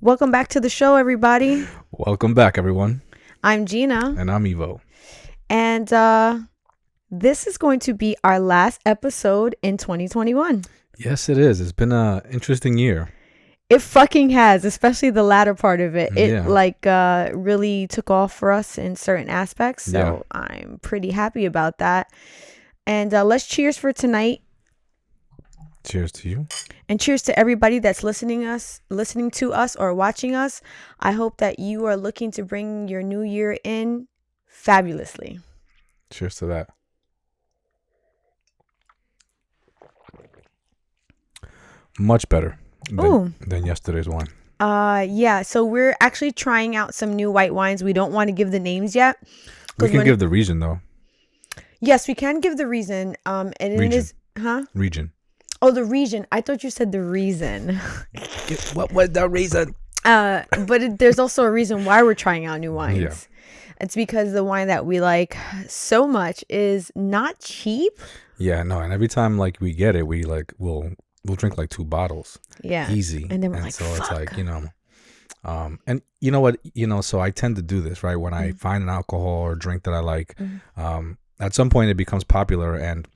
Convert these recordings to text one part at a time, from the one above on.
Welcome back to the show, everybody. Welcome back, everyone. I'm Gina, And I'm Evo. and this is going to be our last episode in 2021. Yes, it is. It's been an interesting year. It fucking has, especially the latter part of it. It Yeah. really took off for us in certain aspects, so I'm pretty happy about that. And let's cheers for tonight. Cheers to you. And cheers to everybody that's listening to us or watching us. I hope that you are looking to bring your new year in fabulously. Cheers to that. Much better than yesterday's one. Yeah. So we're actually trying out some new white wines. We don't want to give the names yet. We can give the region though. Yes, we can give the reason. And region. It is, Region. Oh, the region. I thought you said the reason. What was the reason? But there's also a reason why we're trying out new wines. Yeah. It's because the wine that we like so much is not cheap. Yeah, no, and every time we get it, we'll drink 2 bottles. Yeah. Easy. And then we're so fuck. it's and you know what, so I tend to do this, right? When I find an alcohol or drink that I like, at some point it becomes popular and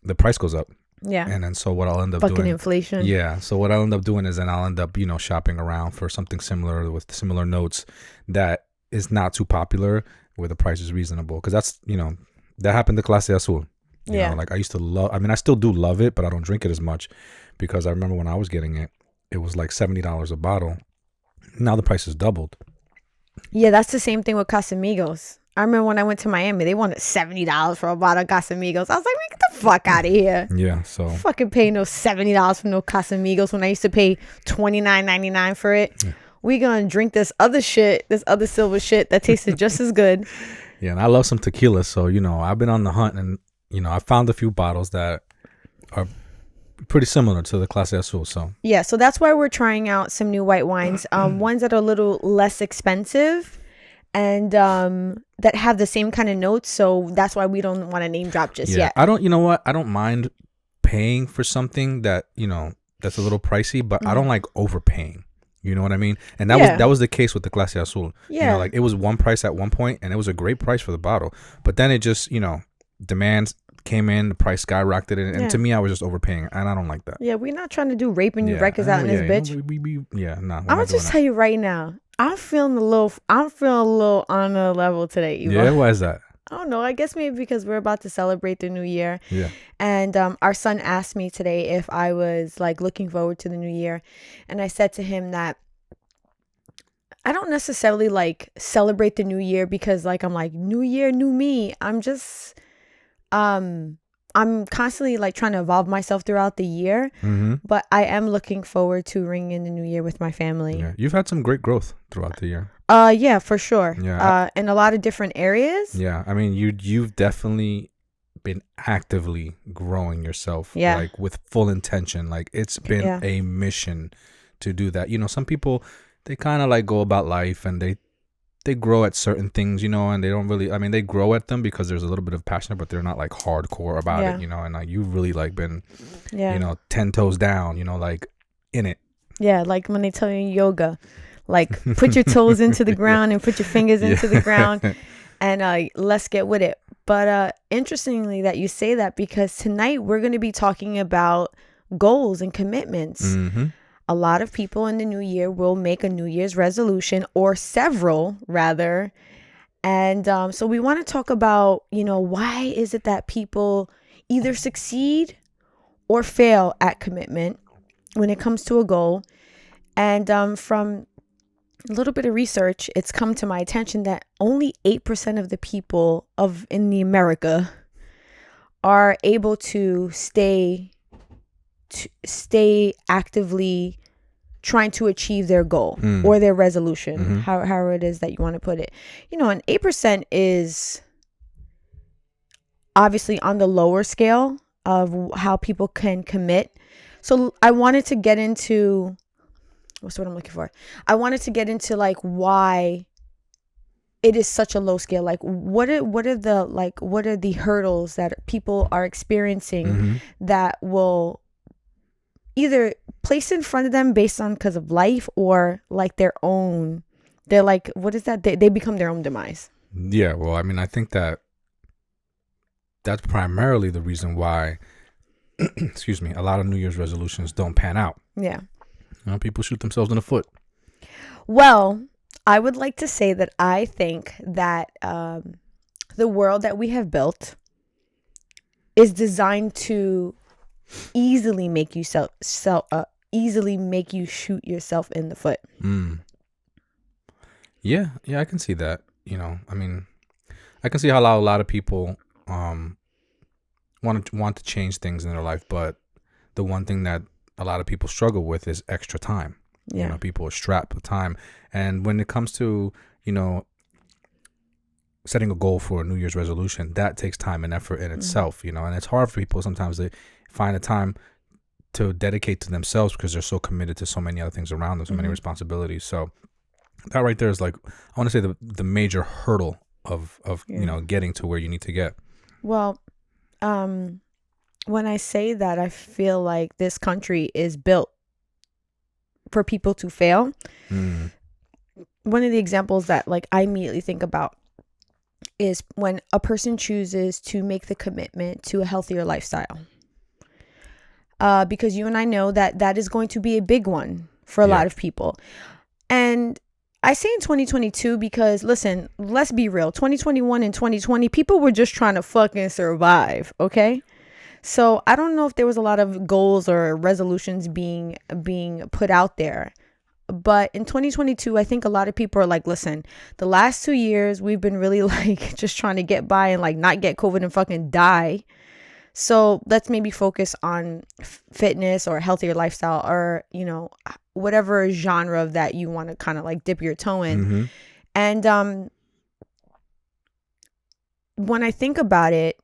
the price goes up. Yeah. And then so what I'll end up fucking doing, inflation. Yeah. So what I'll end up doing is then I'll end up, shopping around for something similar with similar notes that is not too popular where the price is reasonable. Because that's, that happened to Clase Azul. You know, I used to love, I still do love it, but I don't drink it as much because I remember when I was getting it, it was like $70 a bottle. Now the price has doubled. Yeah, that's the same thing with Casamigos. I remember when I went to Miami, they wanted $70 for a bottle of Casamigos. I was like, man, get the fuck out of here. Yeah, so. Fucking pay no $70 for no Casamigos when I used to pay $29.99 for it. Yeah. We gonna drink this other shit, this other silver shit that tasted just as good. Yeah, and I love some tequila. So, I've been on the hunt and, I found a few bottles that are pretty similar to the Clase Azul. So. Yeah, so that's why we're trying out some new white wines. Ones that are a little less expensive. And that have the same kind of notes, so that's why we don't want to name drop just yet. I don't. You know what? I don't mind paying for something that that's a little pricey, but I don't like overpaying. You know what I mean? And that was the case with the Clase Azul. Yeah, it was one price at one point, and it was a great price for the bottle. But then it just demands came in, the price skyrocketed, and to me, I was just overpaying, and I don't like that. Yeah, we're not trying to do raping you records out in this bitch. No. I'm gonna just tell you right now. I'm feeling a little on the level today, Eva. Yeah, why is that? I don't know. I guess maybe because we're about to celebrate the new year. Yeah. And our son asked me today if I was looking forward to the new year. And I said to him that I don't necessarily celebrate the new year because I'm new year, new me. I'm just I'm constantly trying to evolve myself throughout the year, but I am looking forward to ringing in the new year with my family. Yeah, you've had some great growth throughout the year. Yeah, for sure. Yeah, in a lot of different areas. Yeah, I mean, you've definitely been actively growing yourself. Yeah, with full intention. It's been a mission to do that. Some people they kind of go about life and they grow at certain things, and they don't really, they grow at them because there's a little bit of passion, but they're not hardcore about it, and you've really been, 10 toes down, in it. Yeah. Like when they tell you yoga, put your toes into the ground and put your fingers into the ground and let's get with it. But interestingly that you say that because tonight we're going to be talking about goals and commitments. Mm-hmm. A lot of people in the new year will make a New Year's resolution or several rather. And so we want to talk about, why is it that people either succeed or fail at commitment when it comes to a goal. And from a little bit of research, it's come to my attention that only 8% of the people in the America are able to stay actively trying to achieve their goal or their resolution, however it is that you want to put it. And 8% is obviously on the lower scale of how people can commit. So I wanted to get into, what's what I'm looking for? I wanted to get into why it is such a low scale. What are the hurdles that people are experiencing that will either placed in front of them based on because of life or like their own. They're like, what is that? They become their own demise. Yeah, well, I mean, I think that that's primarily the reason why, excuse me, a lot of New Year's resolutions don't pan out. Yeah. You know, people shoot themselves in the foot. Well, I would like to say that I think that the world that we have built is designed to easily make you easily make you shoot yourself in the foot. Yeah, I can see that. You know, I mean, I can see how a lot of people want to change things in their life, but the one thing that a lot of people struggle with is extra time. Yeah. You know, people are strapped with time, and when it comes to, you know, setting a goal for a New Year's resolution, that takes time and effort in itself. You know, and it's hard for people sometimes to find a time to dedicate to themselves because they're so committed to so many other things around them, so many responsibilities. So that right there is like, I want to say the major hurdle of you know, getting to where you need to get. Well, when I say that, I feel like this country is built for people to fail. One of the examples that like I immediately think about is when a person chooses to make the commitment to a healthier lifestyle. Because you and I know that that is going to be a big one for a lot of people. And I say in 2022 because, listen, let's be real. 2021 and 2020, people were just trying to fucking survive, okay? So I don't know if there was a lot of goals or resolutions being put out there. But in 2022, I think a lot of people are like, listen, the last 2 years, we've been really like just trying to get by and like not get COVID and fucking die. So let's maybe focus on fitness or healthier lifestyle or, you know, whatever genre of that you want to kind of like dip your toe in. And when I think about it,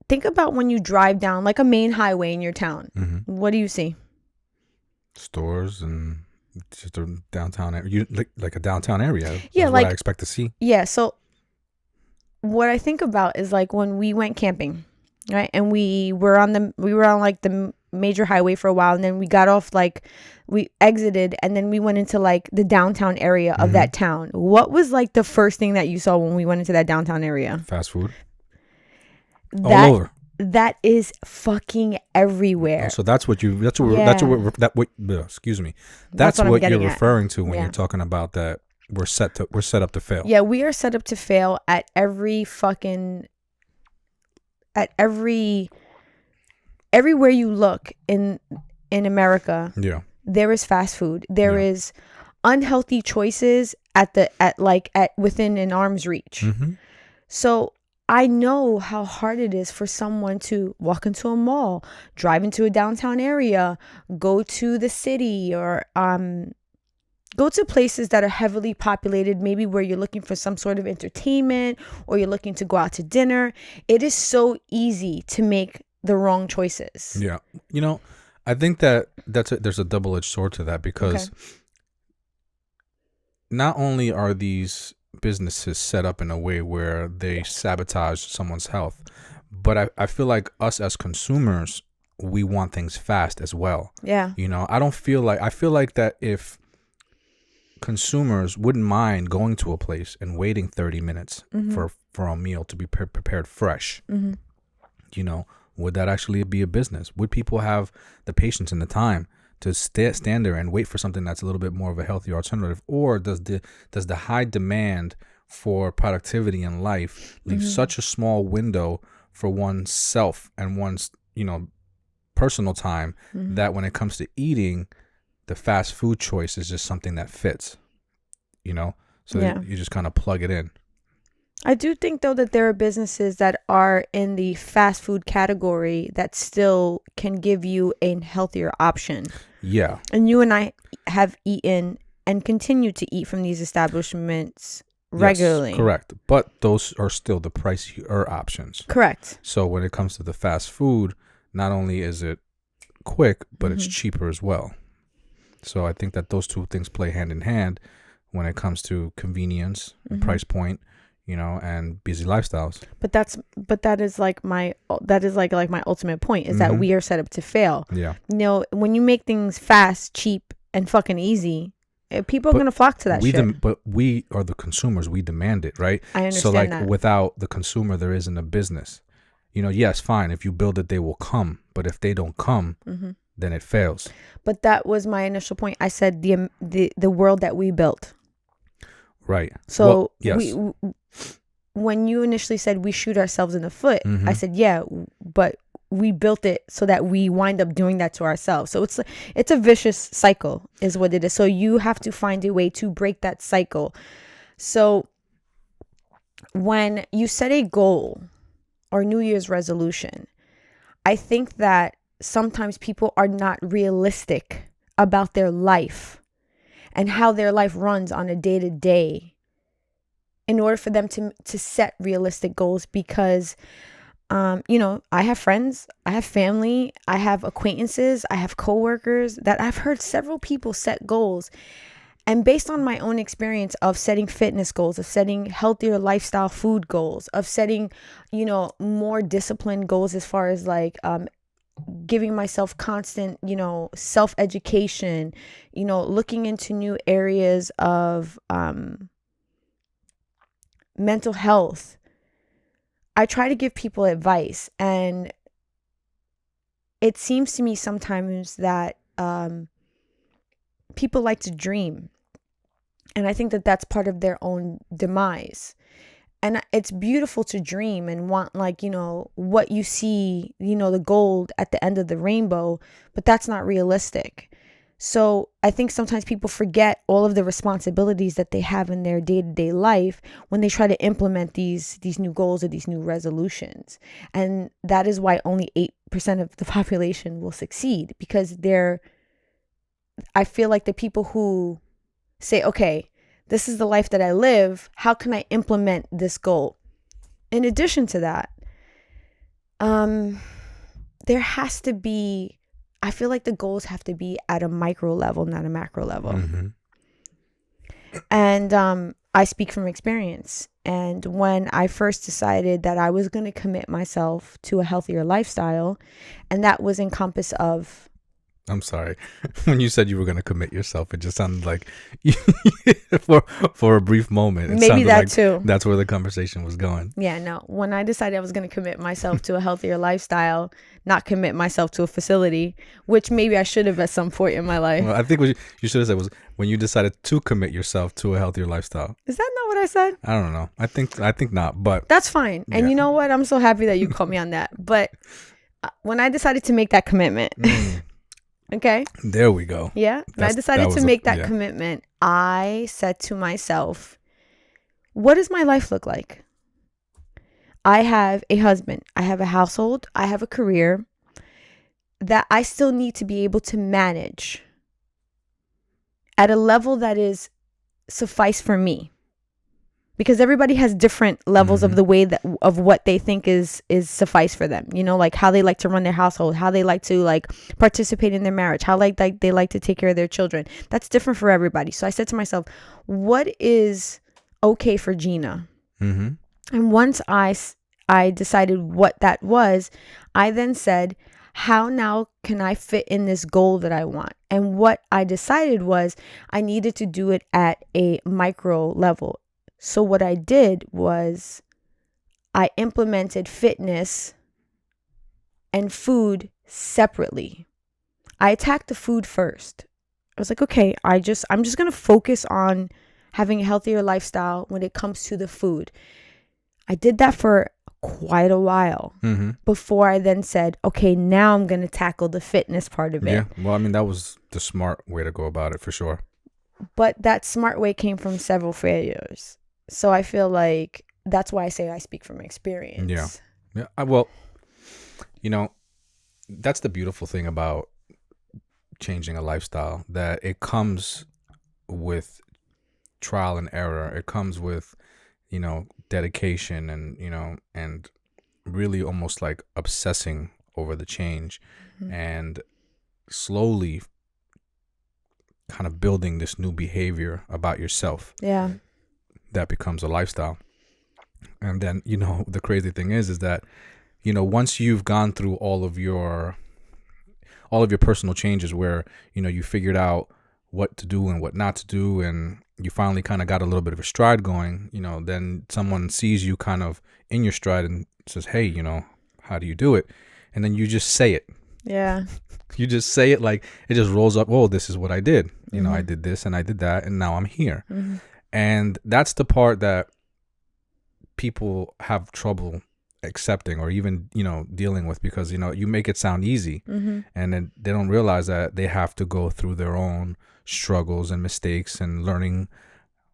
think about when you drive down like a main highway in your town. What do you see? Stores and just a downtown area. You like a downtown area. Yeah, that's like what I expect to see. Yeah. So what I think about is like when we went camping, right? And we were on like the major highway for a while, and then we got off, like we exited, and then we went into like the downtown area of that town. What was like the first thing that you saw when we went into that downtown area? Fast food. All over. That is fucking everywhere. So that's what excuse me. That's what you're referring to when you're talking about that we're set up to fail. Yeah, we are set up to fail at everywhere you look in America. Yeah. There is fast food. There is unhealthy choices at within an arm's reach. So I know how hard it is for someone to walk into a mall, drive into a downtown area, go to the city, or go to places that are heavily populated, maybe where you're looking for some sort of entertainment or you're looking to go out to dinner. It is so easy to make the wrong choices. Yeah. You know, I think that there's a double-edged sword to that because not only are these businesses set up in a way where they sabotage someone's health, but I feel like us as consumers, we want things fast as well. Yeah. You know, I feel like that if consumers wouldn't mind going to a place and waiting 30 minutes for a meal to be prepared fresh, you know, would that actually be a business? Would people have the patience and the time to stand there and wait for something that's a little bit more of a healthier alternative? Or does the high demand for productivity in life leave such a small window for oneself and one's, you know, personal time that when it comes to eating, the fast food choice is just something that fits, you know? So you just kind of plug it in. I do think, though, that there are businesses that are in the fast food category that still can give you a healthier option. Yeah. And you and I have eaten and continue to eat from these establishments regularly. Yes, correct. But those are still the pricier options. Correct. So when it comes to the fast food, not only is it quick, but it's cheaper as well. So I think that those two things play hand in hand when it comes to convenience and price point. and busy lifestyles. But that is like my ultimate point is that Mhm. we are set up to fail. Yeah. When you make things fast, cheap, and fucking easy, people are But gonna flock to that shit. But we are the consumers. We demand it, right? I So understand like that. without the consumer, there isn't a business. Yes, fine. If you build it, they will come. But if they don't come, then it fails. But that was my initial point. I said the world that we built. Right. So Well, yes. when you initially said we shoot ourselves in the foot, Mhm. I said, yeah, but we built it so that we wind up doing that to ourselves. So it's a vicious cycle is what it is. So you have to find a way to break that cycle. So when you set a goal or New Year's resolution, I think that sometimes people are not realistic about their life and how their life runs on a day-to-day in order for them to set realistic goals because I have friends, I have family, I have acquaintances, I have coworkers that I've heard several people set goals. And based on my own experience of setting fitness goals, of setting healthier lifestyle food goals, of setting, more disciplined goals as far as like giving myself constant, self-education, looking into new areas of mental health. I try to give people advice, and it seems to me sometimes that people like to dream. And I think that that's part of their own demise. And it's beautiful to dream and want, like, what you see, the gold at the end of the rainbow, but that's not realistic. So I think sometimes people forget all of the responsibilities that they have in their day-to-day life when they try to implement these new goals or these new resolutions. And that is why only 8% of the population will succeed, because I feel like the people who say, okay, this is the life that I live, how can I implement this goal? In addition to that, there has to be, I feel like the goals have to be at a micro level, not a macro level. Mhm. And I speak from experience. And when I first decided that I was going to commit myself to a healthier lifestyle, and that was encompass of, I'm sorry. When you said you were going to commit yourself, it just sounded like for a brief moment. It maybe sounded that like too. that's where the conversation was going. Yeah, no. When I decided I was going to commit myself to a healthier lifestyle, not commit myself to a facility, which maybe I should have at some point in my life. Well, I think what you should have said was when you decided to commit yourself to a healthier lifestyle. Is that not what I said? I don't know. I think not, but That's fine. And Yeah. you know what? I'm so happy that you caught me on that. But when I decided to make that commitment, okay? There we go. Yeah. When I That decided was to make that commitment, I said to myself, what does my life look like? I have a husband, I have a household, I have a career that I still need to be able to manage at a level that is suffice for me. Because everybody has different levels of the way that of what they think is suffice for them. Like how they like to run their household, how they like to like participate in their marriage, how like they like to take care of their children. That's different for everybody. So I said to myself, what is okay for Gina? Mm-hmm. And once I decided what that was, I then said, how now can I fit in this goal that I want? And what I decided was I needed to do it at a micro level. So what I did was I implemented fitness and food separately. I attacked the food first. I was like, okay, I'm just going to focus on having a healthier lifestyle when it comes to the food. I did that for quite a while before I then said, okay, now I'm going to tackle the fitness part of it. Yeah. Well, I mean, that was the smart way to go about it for sure. But that smart way came from several failures. So I feel like that's why I say I speak from experience. Yeah. Well, that's the beautiful thing about changing a lifestyle, that it comes with trial and error. It comes with, dedication and really almost like obsessing over the change and slowly kind of building this new behavior about yourself. Yeah. That becomes a lifestyle. And then, the crazy thing is that, once you've gone through all of your personal changes where, you figured out what to do and what not to do, and you finally kind of got a little bit of a stride going, then someone sees you kind of in your stride and says, hey, how do you do it? And then you just say it. Yeah. You just say it, like it just rolls up. Oh, this is what I did. I did this and I did that, and now I'm here. Mm-hmm. And that's the part that people have trouble accepting or even dealing with, because you make it sound easy, Mm-hmm. and then they don't realize that they have to go through their own struggles and mistakes and learning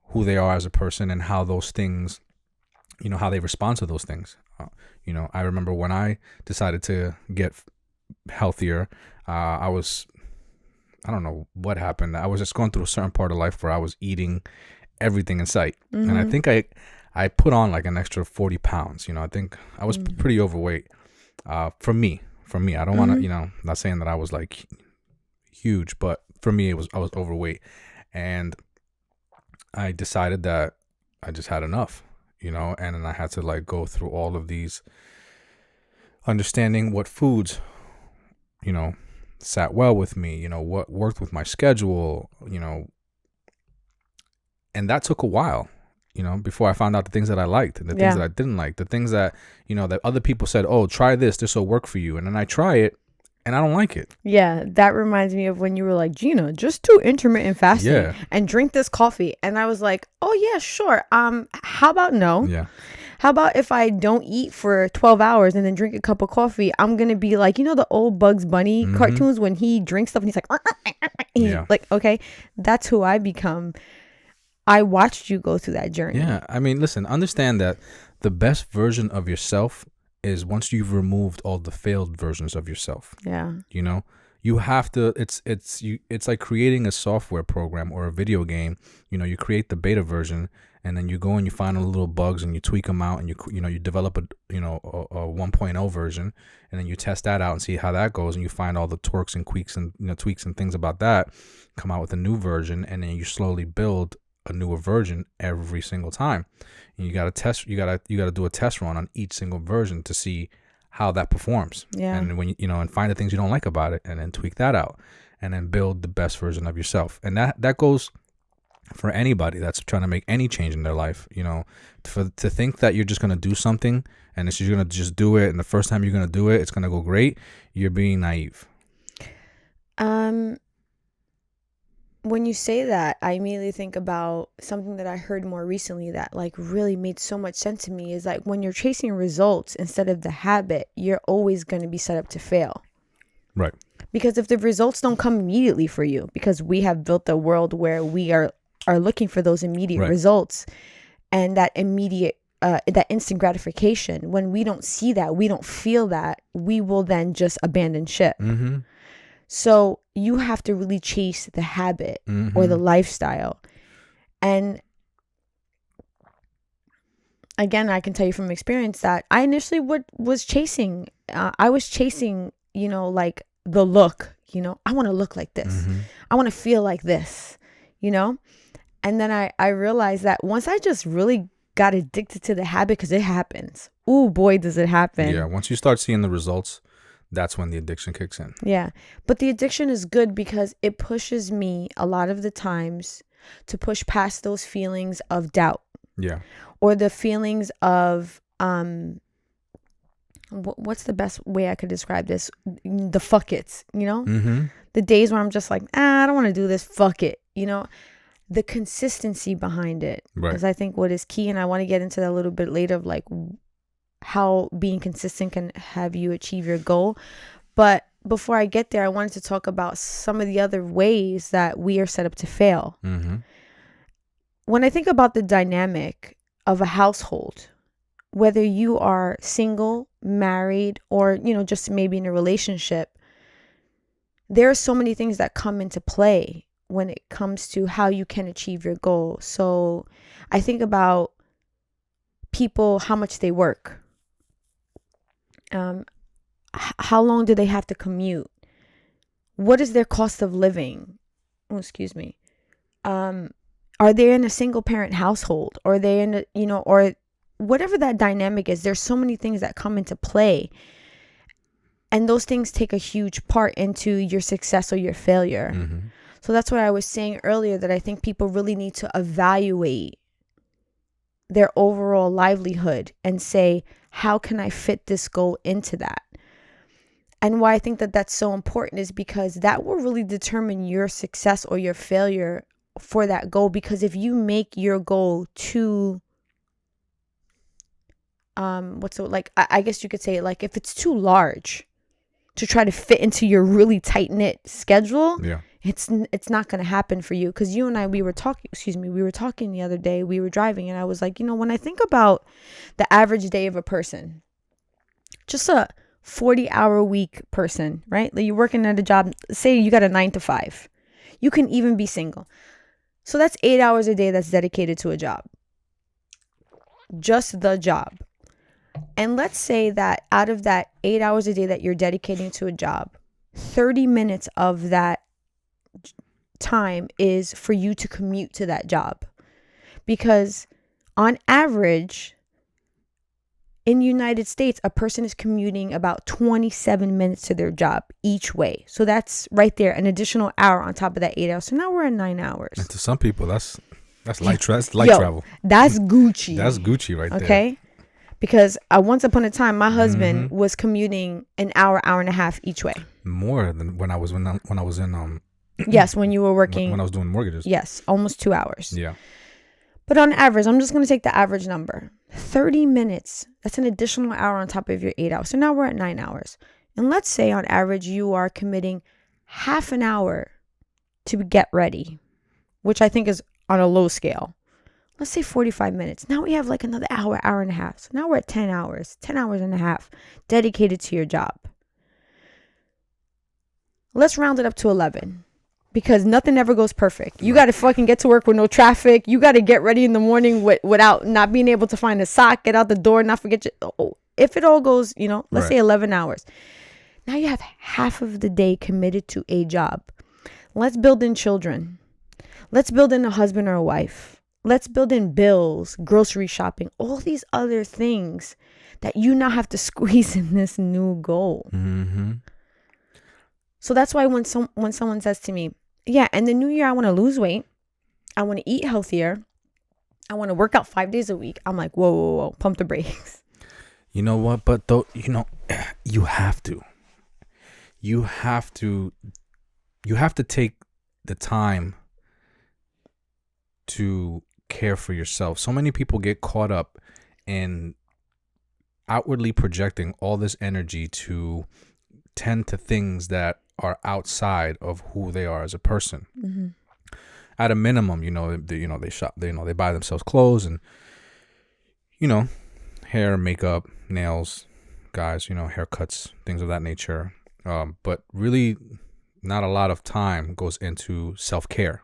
who they are as a person and how those things, how they respond to those things. I remember when I decided to get healthier, I don't know what happened. I was just going through a certain part of life where I was eating everything in sight. Mm-hmm. And I think I put on like an extra 40 pounds. I think I was pretty overweight. For me, I don't want to, not saying that I was like huge, but for me, I was overweight. And I decided that I just had enough, and then I had to like go through all of these, understanding what foods, sat well with me, what worked with my schedule, and that took a while, before I found out the things that I liked and the things that I didn't like, the things that, that other people said, oh, try this will work for you. And then I try it and I don't like it. Yeah, that reminds me of when you were like, Gina, just do intermittent fasting and drink this coffee. And I was like, oh yeah, sure. How about no? Yeah. How about if I don't eat for 12 hours and then drink a cup of coffee? I'm going to be like, the old Bugs Bunny cartoons when he drinks stuff and he's like, like, okay, that's who I become. I watched you go through that journey. Yeah. I mean, listen, understand that the best version of yourself is once you've removed all the failed versions of yourself. Yeah. You have to, it's like creating a software program or a video game. You create the beta version, and then you go and you find all the little bugs and you tweak them out, and you develop a 1.0 version, and then you test that out and see how that goes, and you find all the twerks and tweaks and things about that, come out with a new version, and then you slowly build a newer version every single time. And you got to do a test run on each single version to see how that performs. Yeah. And when and find the things you don't like about it, and then tweak that out, and then build the best version of yourself. And that goes for anybody that's trying to make any change in their life. To think that you're just going to do something and you're going to just do it, and the first time you're going to do it, it's going to go great, you're being naive. When you say that, I immediately think about something that I heard more recently that like really made so much sense to me, is like when you're chasing results instead of the habit, you're always going to be set up to fail. Right. Because if the results don't come immediately for you, because we have built a world where we are looking for those immediate results and that immediate, that instant gratification, when we don't see that, we don't feel that, we will then just abandon ship. Mm-hmm. So you have to really chase the habit or the lifestyle. And again, I can tell you from experience that I initially was chasing, like the look, I want to look like this. I want to feel like this, And then I realized that once I just really got addicted to the habit, because it happens. Ooh, boy, does it happen. Yeah. Once you start seeing the results, that's when the addiction kicks in. Yeah. But the addiction is good because it pushes me a lot of the times to push past those feelings of doubt. Yeah. Or the feelings of, what's the best way I could describe this? The fuck it's, the days where I'm just like, I don't want to do this. Fuck it. The consistency behind it is, I think, what is key. And I want to get into that a little bit later of like how being consistent can have you achieve your goal. But before I get there, I wanted to talk about some of the other ways that we are set up to fail. When I think about the dynamic of a household, whether you are single, married, or, just maybe in a relationship, there are so many things that come into play when it comes to how you can achieve your goal. So I think about people, how much they work. How long do they have to commute? What is their cost of living? Oh, excuse me. Are they in a single parent household? Or are they in a, or whatever that dynamic is, there's so many things that come into play. And those things take a huge part into your success or your failure. Mm-hmm. So that's why I was saying earlier that I think people really need to evaluate their overall livelihood and say, how can I fit this goal into that? And why I think that that's so important is because that will really determine your success or your failure for that goal. Because if you make your goal too, I guess you could say, like, if it's too large to try to fit into your really tight knit schedule, it's not going to happen for you. Because you and I, we were talking the other day, we were driving, and I was like, when I think about the average day of a person, just a 40-hour week person, right? Like, you're working at a job, say you got a 9 to 5, you can even be single. So that's 8 hours a day that's dedicated to a job, just the job. And let's say that out of that 8 hours a day that you're dedicating to a job, 30 minutes of that time is for you to commute to that job. Because on average, in the United States, a person is commuting about 27 minutes to their job each way. So that's right there, an additional hour on top of that 8 hours. So now we're at 9 hours. And to some people, that's light travel. That's Gucci. That's Gucci right there. Okay. Because once upon a time, my husband was commuting an hour and a half each way. More than when I was in Yes, when you were working. When I was doing mortgages. Yes, almost 2 hours. Yeah. But on average, I'm just going to take the average number. 30 minutes. That's an additional hour on top of your 8 hours. So now we're at 9 hours. And let's say on average, you are committing half an hour to get ready, which I think is on a low scale. Let's say 45 minutes. Now we have like another hour and a half. So now we're at 10 hours and a half dedicated to your job. Let's round it up to 11 because nothing ever goes perfect. You got to fucking get to work with no traffic. You got to get ready in the morning without not being able to find a sock, get out the door, not forget if it all goes, let's say 11 hours. Now you have half of the day committed to a job. Let's build in children. Let's build in a husband or a wife. Let's build in bills, grocery shopping, all these other things that you now have to squeeze in this new goal. Mm-hmm. So that's why when someone says to me, yeah, in the new year, I want to lose weight. I want to eat healthier. I want to work out 5 days a week. I'm like, whoa, pump the brakes. You know what? But though, you have to. You have to take the time to care for yourself. So many people get caught up in outwardly projecting all this energy to tend to things that are outside of who they are as a person. Mm-hmm. At a minimum, they shop, they buy themselves clothes and hair, makeup, nails, guys, haircuts, things of that nature. But really, not a lot of time goes into self-care.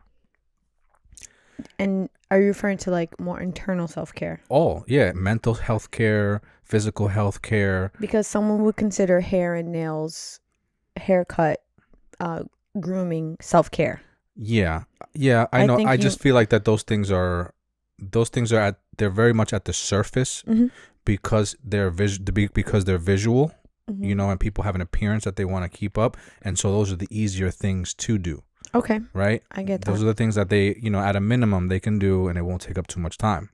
And are you referring to like more internal self-care? Oh, yeah. Mental health care, physical health care. Because someone would consider hair and nails, haircut, grooming, self-care. Yeah. I know. I just feel like that those things are they're very much at the surface because they're visual, and people have an appearance that they want to keep up. And so those are the easier things to do. Okay. Right? I get that. Those are the things that they, at a minimum they can do and it won't take up too much time.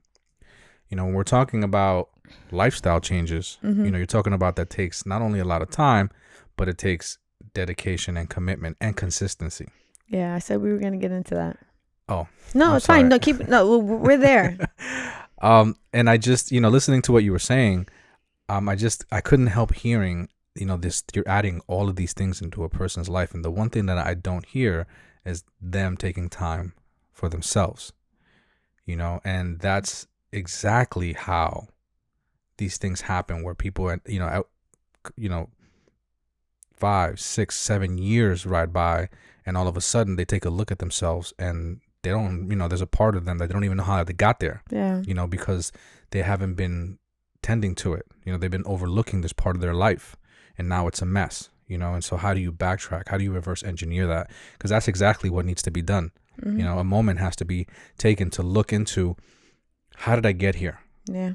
When we're talking about lifestyle changes, you're talking about that takes not only a lot of time, but it takes dedication and commitment and consistency. Yeah, I said we were going to get into that. Oh. No, it's fine. No, we're there. And I just, listening to what you were saying, I couldn't help hearing, you're adding all of these things into a person's life. And the one thing that I don't hear is them taking time for themselves, and that's exactly how these things happen where people, 5, 6, 7 years ride by and all of a sudden they take a look at themselves and they don't, there's a part of them that they don't even know how they got there. Yeah. Because they haven't been tending to it. They've been overlooking this part of their life and now it's a mess, and so how do you backtrack? How do you reverse engineer that? Because that's exactly what needs to be done. Mm-hmm. A moment has to be taken to look into how did I get here? Yeah.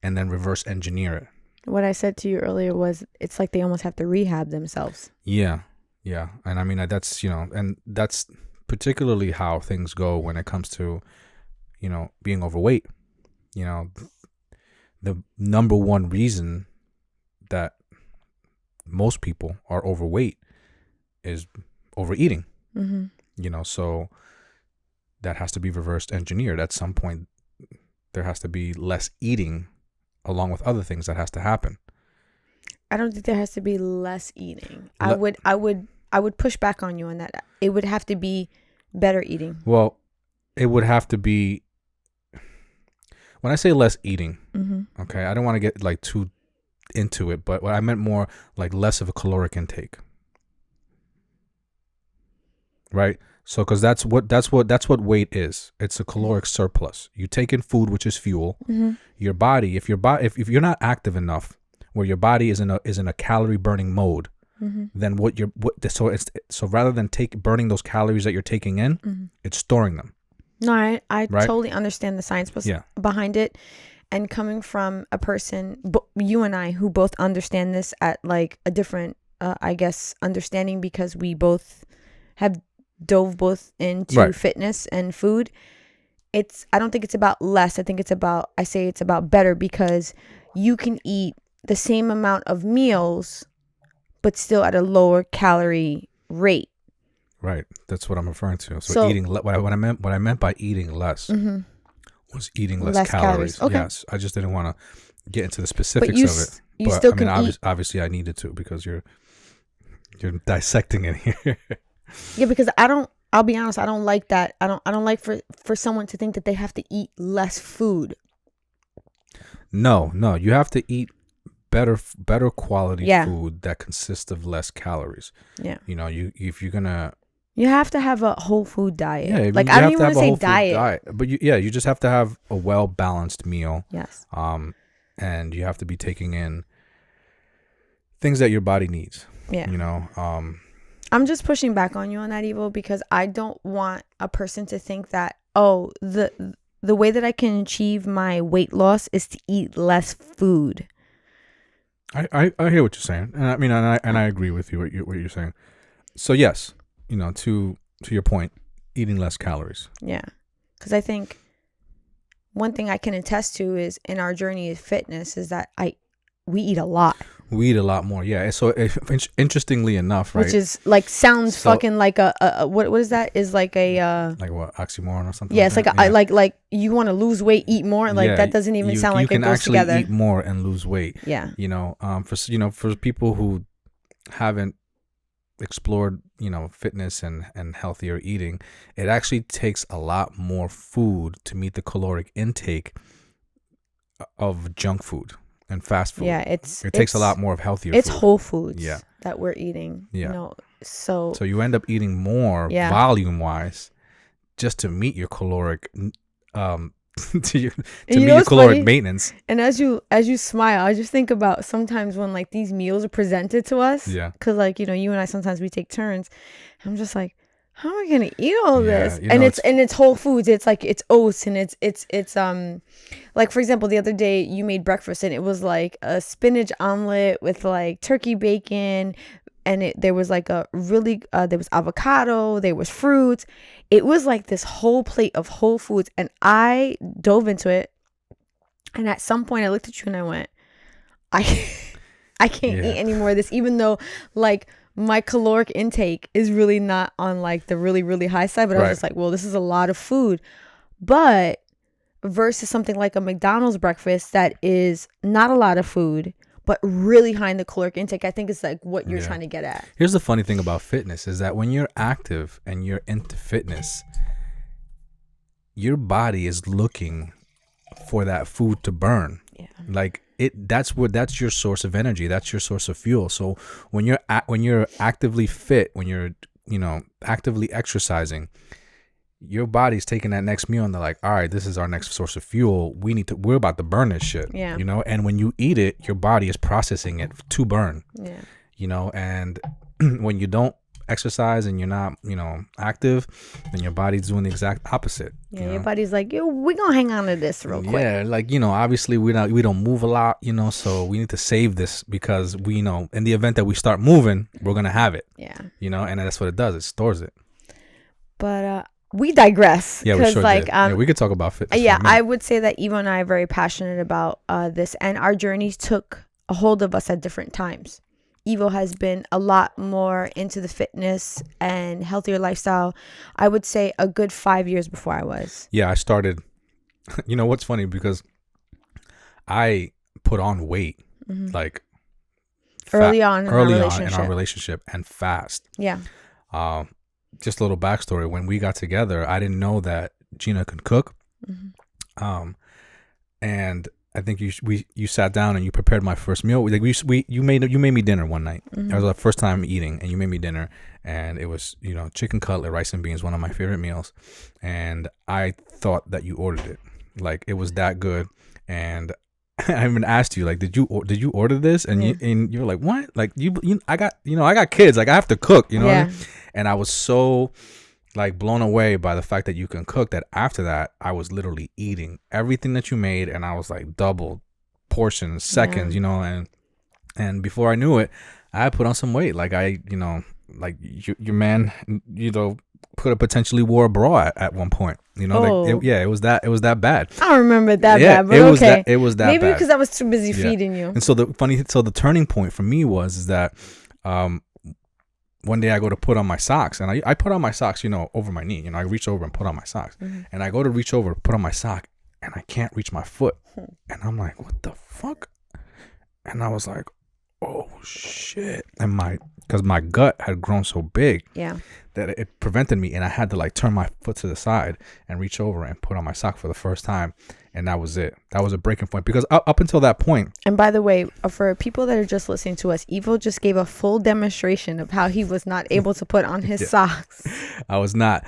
and then reverse engineer it. What I said to you earlier was it's like they almost have to rehab themselves. Yeah. And I mean, that's, and that's particularly how things go when it comes to, being overweight. The number one reason that most people are overweight is overeating. So that has to be reversed engineered. At some point, there has to be less eating along with other things that has to happen. I don't think there has to be less eating. I would push back on you on that. It would have to be better eating. Well, it would have to be, when I say less eating, okay, I don't want to get like too into it, but what I meant more like less of a caloric intake. Right? So, because that's what weight is. It's a caloric surplus. You take in food, which is fuel. Your body, if you're not active enough, where your body is in a calorie burning mode, then so rather than burning those calories that you're taking in, it's storing them. No, I Right? totally understand the science behind it, and coming from a person, you and I, who both understand this at like a different, I guess, understanding, because we both have dove both into fitness and food. I don't think it's about less. I say it's about better, because you can eat the same amount of meals but still at a lower calorie rate. Right. That's what I'm referring to. So eating, what I meant by eating less was eating less calories. Okay. Yes. I just didn't want to get into the specifics of it. You still can eat. Obviously I needed to, because you're dissecting it here. Yeah, because I'll be honest, I don't like that. I don't like for someone to think that they have to eat less food. No, you have to eat better quality food that consists of less calories. Yeah. If you're gonna, you have to have a whole food diet. Yeah, like I don't even want to say diet, but you just have to have a well balanced meal. Yes. And you have to be taking in things that your body needs. Yeah. I'm just pushing back on you on that, Evo, because I don't want a person to think that, the way that I can achieve my weight loss is to eat less food. I hear what you're saying, and I mean, and I agree with you what you're saying. So yes, to your point, eating less calories. Yeah, because I think one thing I can attest to is in our journey of fitness is that we eat a lot. We eat a lot more, yeah. So interestingly enough, right? Which is like sounds fucking like a what is that? Is like a like what, oxymoron or something? Yeah, it's like you want to lose weight, eat more. Like that doesn't even sound like it goes together. You can actually eat more and lose weight. Yeah. For people who haven't explored, fitness and healthier eating, it actually takes a lot more food to meet the caloric intake of junk food and fast food. Yeah, it takes a lot more of healthier it's food. It's whole foods that we're eating. Yeah. So you end up eating more volume wise just to meet your caloric to meet your caloric maintenance. And as you smile, I just think about sometimes when like these meals are presented to us. Yeah. Cause like, you and I, sometimes we take turns. I'm just like, how am I gonna eat all this? And it's whole foods. It's like it's oats and it's like, for example, the other day you made breakfast and it was like a spinach omelet with like turkey bacon, and there was like a really there was avocado, there was fruits. It was like this whole plate of whole foods, and I dove into it. And at some point I looked at you and I went, I can't eat any more of this, even though like my caloric intake is really not on like the really, really high side. But I was just like, well, this is a lot of food. But versus something like a McDonald's breakfast that is not a lot of food, but really high in the caloric intake, I think it's like what you're trying to get at. Here's the funny thing about fitness is that when you're active and you're into fitness, your body is looking for that food to burn. Yeah. Like that's your source of energy. That's your source of fuel. So when you're actively fit, when you're, actively exercising, your body's taking that next meal and they're like, all right, this is our next source of fuel. We're about to burn this shit. Yeah. And when you eat it, your body is processing it to burn. Yeah. And when you don't exercise and you're not, active, then your body's doing the exact opposite. Yeah, your body's like, yo, we're gonna hang on to this real quick. Yeah, like, obviously we don't move a lot, so we need to save this because we know in the event that we start moving, we're gonna have it. Yeah. And that's what it does. It stores it. But we digress. Yeah, we sure did. We could talk about fitness. Yeah, I would say that Evo and I are very passionate about this, and our journeys took a hold of us at different times. Evo has been a lot more into the fitness and healthier lifestyle, I would say a good 5 years before I was. Yeah, I started, what's funny, because I put on weight like early on in our relationship and fast. Yeah. Just a little backstory. When we got together, I didn't know that Gina could cook. And I think you sat down and you prepared my first meal. Like you made me dinner one night. It was our first time eating, and you made me dinner, and it was chicken cutlet, rice and beans, one of my favorite meals. And I thought that you ordered it, like it was that good. And I even asked you, like, did you order this? And you were like, what? Like I got kids, like I have to cook, what I mean? And I was so like blown away by the fact that you can cook that after that I was literally eating everything that you made, and I was like double portions, seconds, and before I knew it, I had put on some weight. Like like your man, could have potentially wore a bra at one point. It was that bad. I don't remember it that bad, but it was that maybe bad. because I was too busy feeding you. And so the turning point for me was that one day I go to put on my socks, and I put on my socks, over my knee. I reach over and put on my socks, and I go to reach over to put on my sock, and I can't reach my foot, and I'm like, what the fuck? And I was like, oh shit! And because my gut had grown so big, that it prevented me, and I had to like turn my foot to the side and reach over and put on my sock for the first time. And that was it. That was a breaking point, because up until that point. And by the way, for people that are just listening to us, Evo just gave a full demonstration of how he was not able to put on his socks. I was not.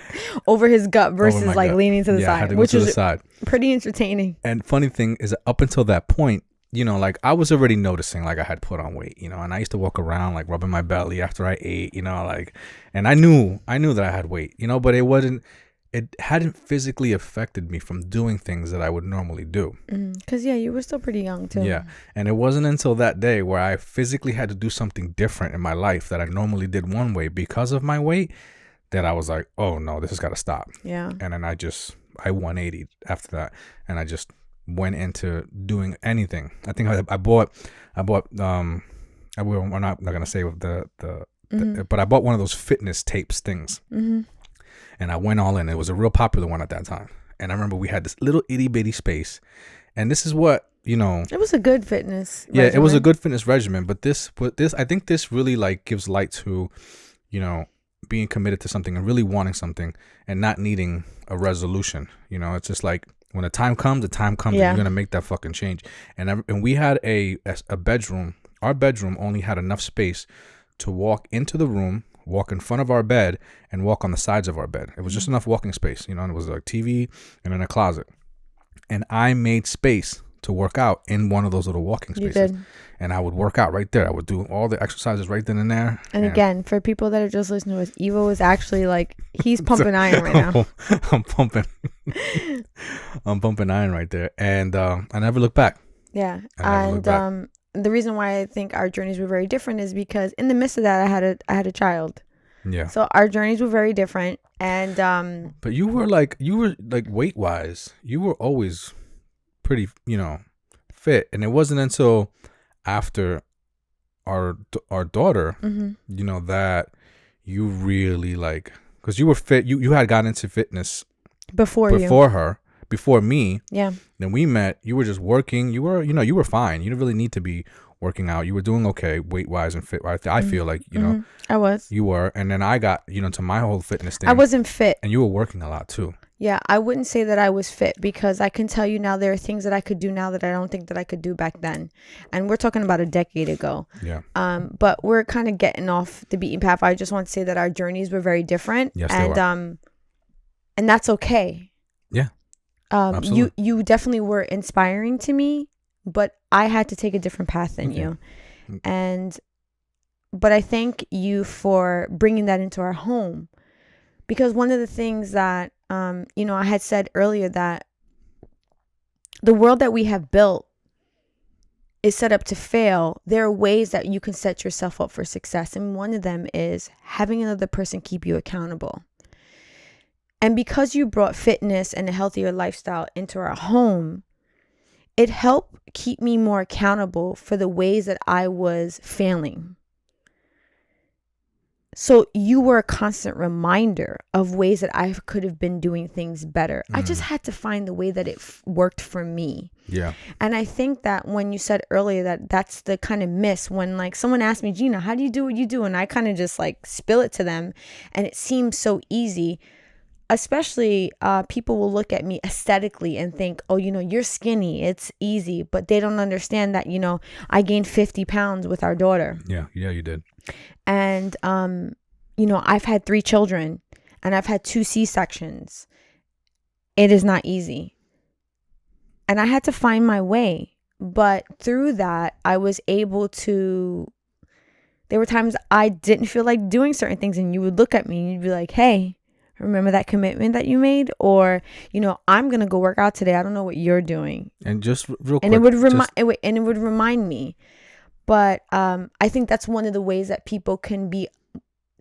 Over his gut versus like gut. Leaning to the side, I had to go to the side. Pretty entertaining. And funny thing is, up until that point, like I was already noticing like I had put on weight, and I used to walk around like rubbing my belly after I ate, like, and I knew that I had weight, but it hadn't physically affected me from doing things that I would normally do. Because you were still pretty young too. Yeah. And it wasn't until that day where I physically had to do something different in my life that I normally did one way because of my weight that I was like, oh no, this has got to stop. Yeah. And then I 180 after that, and I just went into doing anything. I think I bought I'm not gonna say with but I bought one of those fitness tapes things. And I went all in. It was a real popular one at that time. And I remember we had this little itty bitty space. And this is what, it was a good fitness regimen. It was a good fitness regimen. But this, I think this really like gives light to, being committed to something and really wanting something and not needing a resolution. It's just like when the time comes, and you're going to make that fucking change. And we had a bedroom. Our bedroom only had enough space to walk into the room, walk in front of our bed, and walk on the sides of our bed. It was just enough walking space, and it was like TV and then a closet. And I made space to work out in one of those little walking spaces. You did. And I would work out right there. I would do all the exercises right then and there. And again, for people that are just listening to us, Evo is actually like, he's pumping iron right now. I'm pumping iron right there. And I never looked back. Yeah. And the reason why I think our journeys were very different is because in the midst of that, I had a child. Yeah. So our journeys were very different. And but you were like weight wise, you were always pretty, fit. And it wasn't until after our daughter, that you really like, because you were fit. You had gotten into fitness before me. Yeah. Then we met. You were just working. You were, you were fine. You didn't really need to be working out. You were doing okay weight wise and fit. I feel like, I was. You were. And then I got, to my whole fitness thing. I wasn't fit. And you were working a lot too. Yeah. I wouldn't say that I was fit, because I can tell you now there are things that I could do now that I don't think that I could do back then. And we're talking about a decade ago. Yeah. But we're kind of getting off the beaten path. I just want to say that our journeys were very different. Yes, they were. And that's okay. Yeah. You definitely were inspiring to me, but I had to take a different path than you. And but I thank you for bringing that into our home, because one of the things that, I had said earlier that the world that we have built is set up to fail. There are ways that you can set yourself up for success. And one of them is having another person keep you accountable. And because you brought fitness and a healthier lifestyle into our home, it helped keep me more accountable for the ways that I was failing. So you were a constant reminder of ways that I could have been doing things better. I just had to find the way that it worked for me. Yeah. And I think that when you said earlier that that's the kind of miss when like someone asked me, Gina, how do you do what you do? And I kind of just like spill it to them. And it seems so easy. Especially people will look at me aesthetically and think, oh, you're skinny. It's easy. But they don't understand that, I gained 50 pounds with our daughter. Yeah, you did. And, I've had 3 children and I've had 2 C-sections. It is not easy. And I had to find my way. But through that, I was able to, there were times I didn't feel like doing certain things. And you would look at me and you'd be like, hey, remember that commitment that you made? Or, I'm going to go work out today. I don't know what you're doing. And just real quick. And it would remind me. But I think that's one of the ways that people can be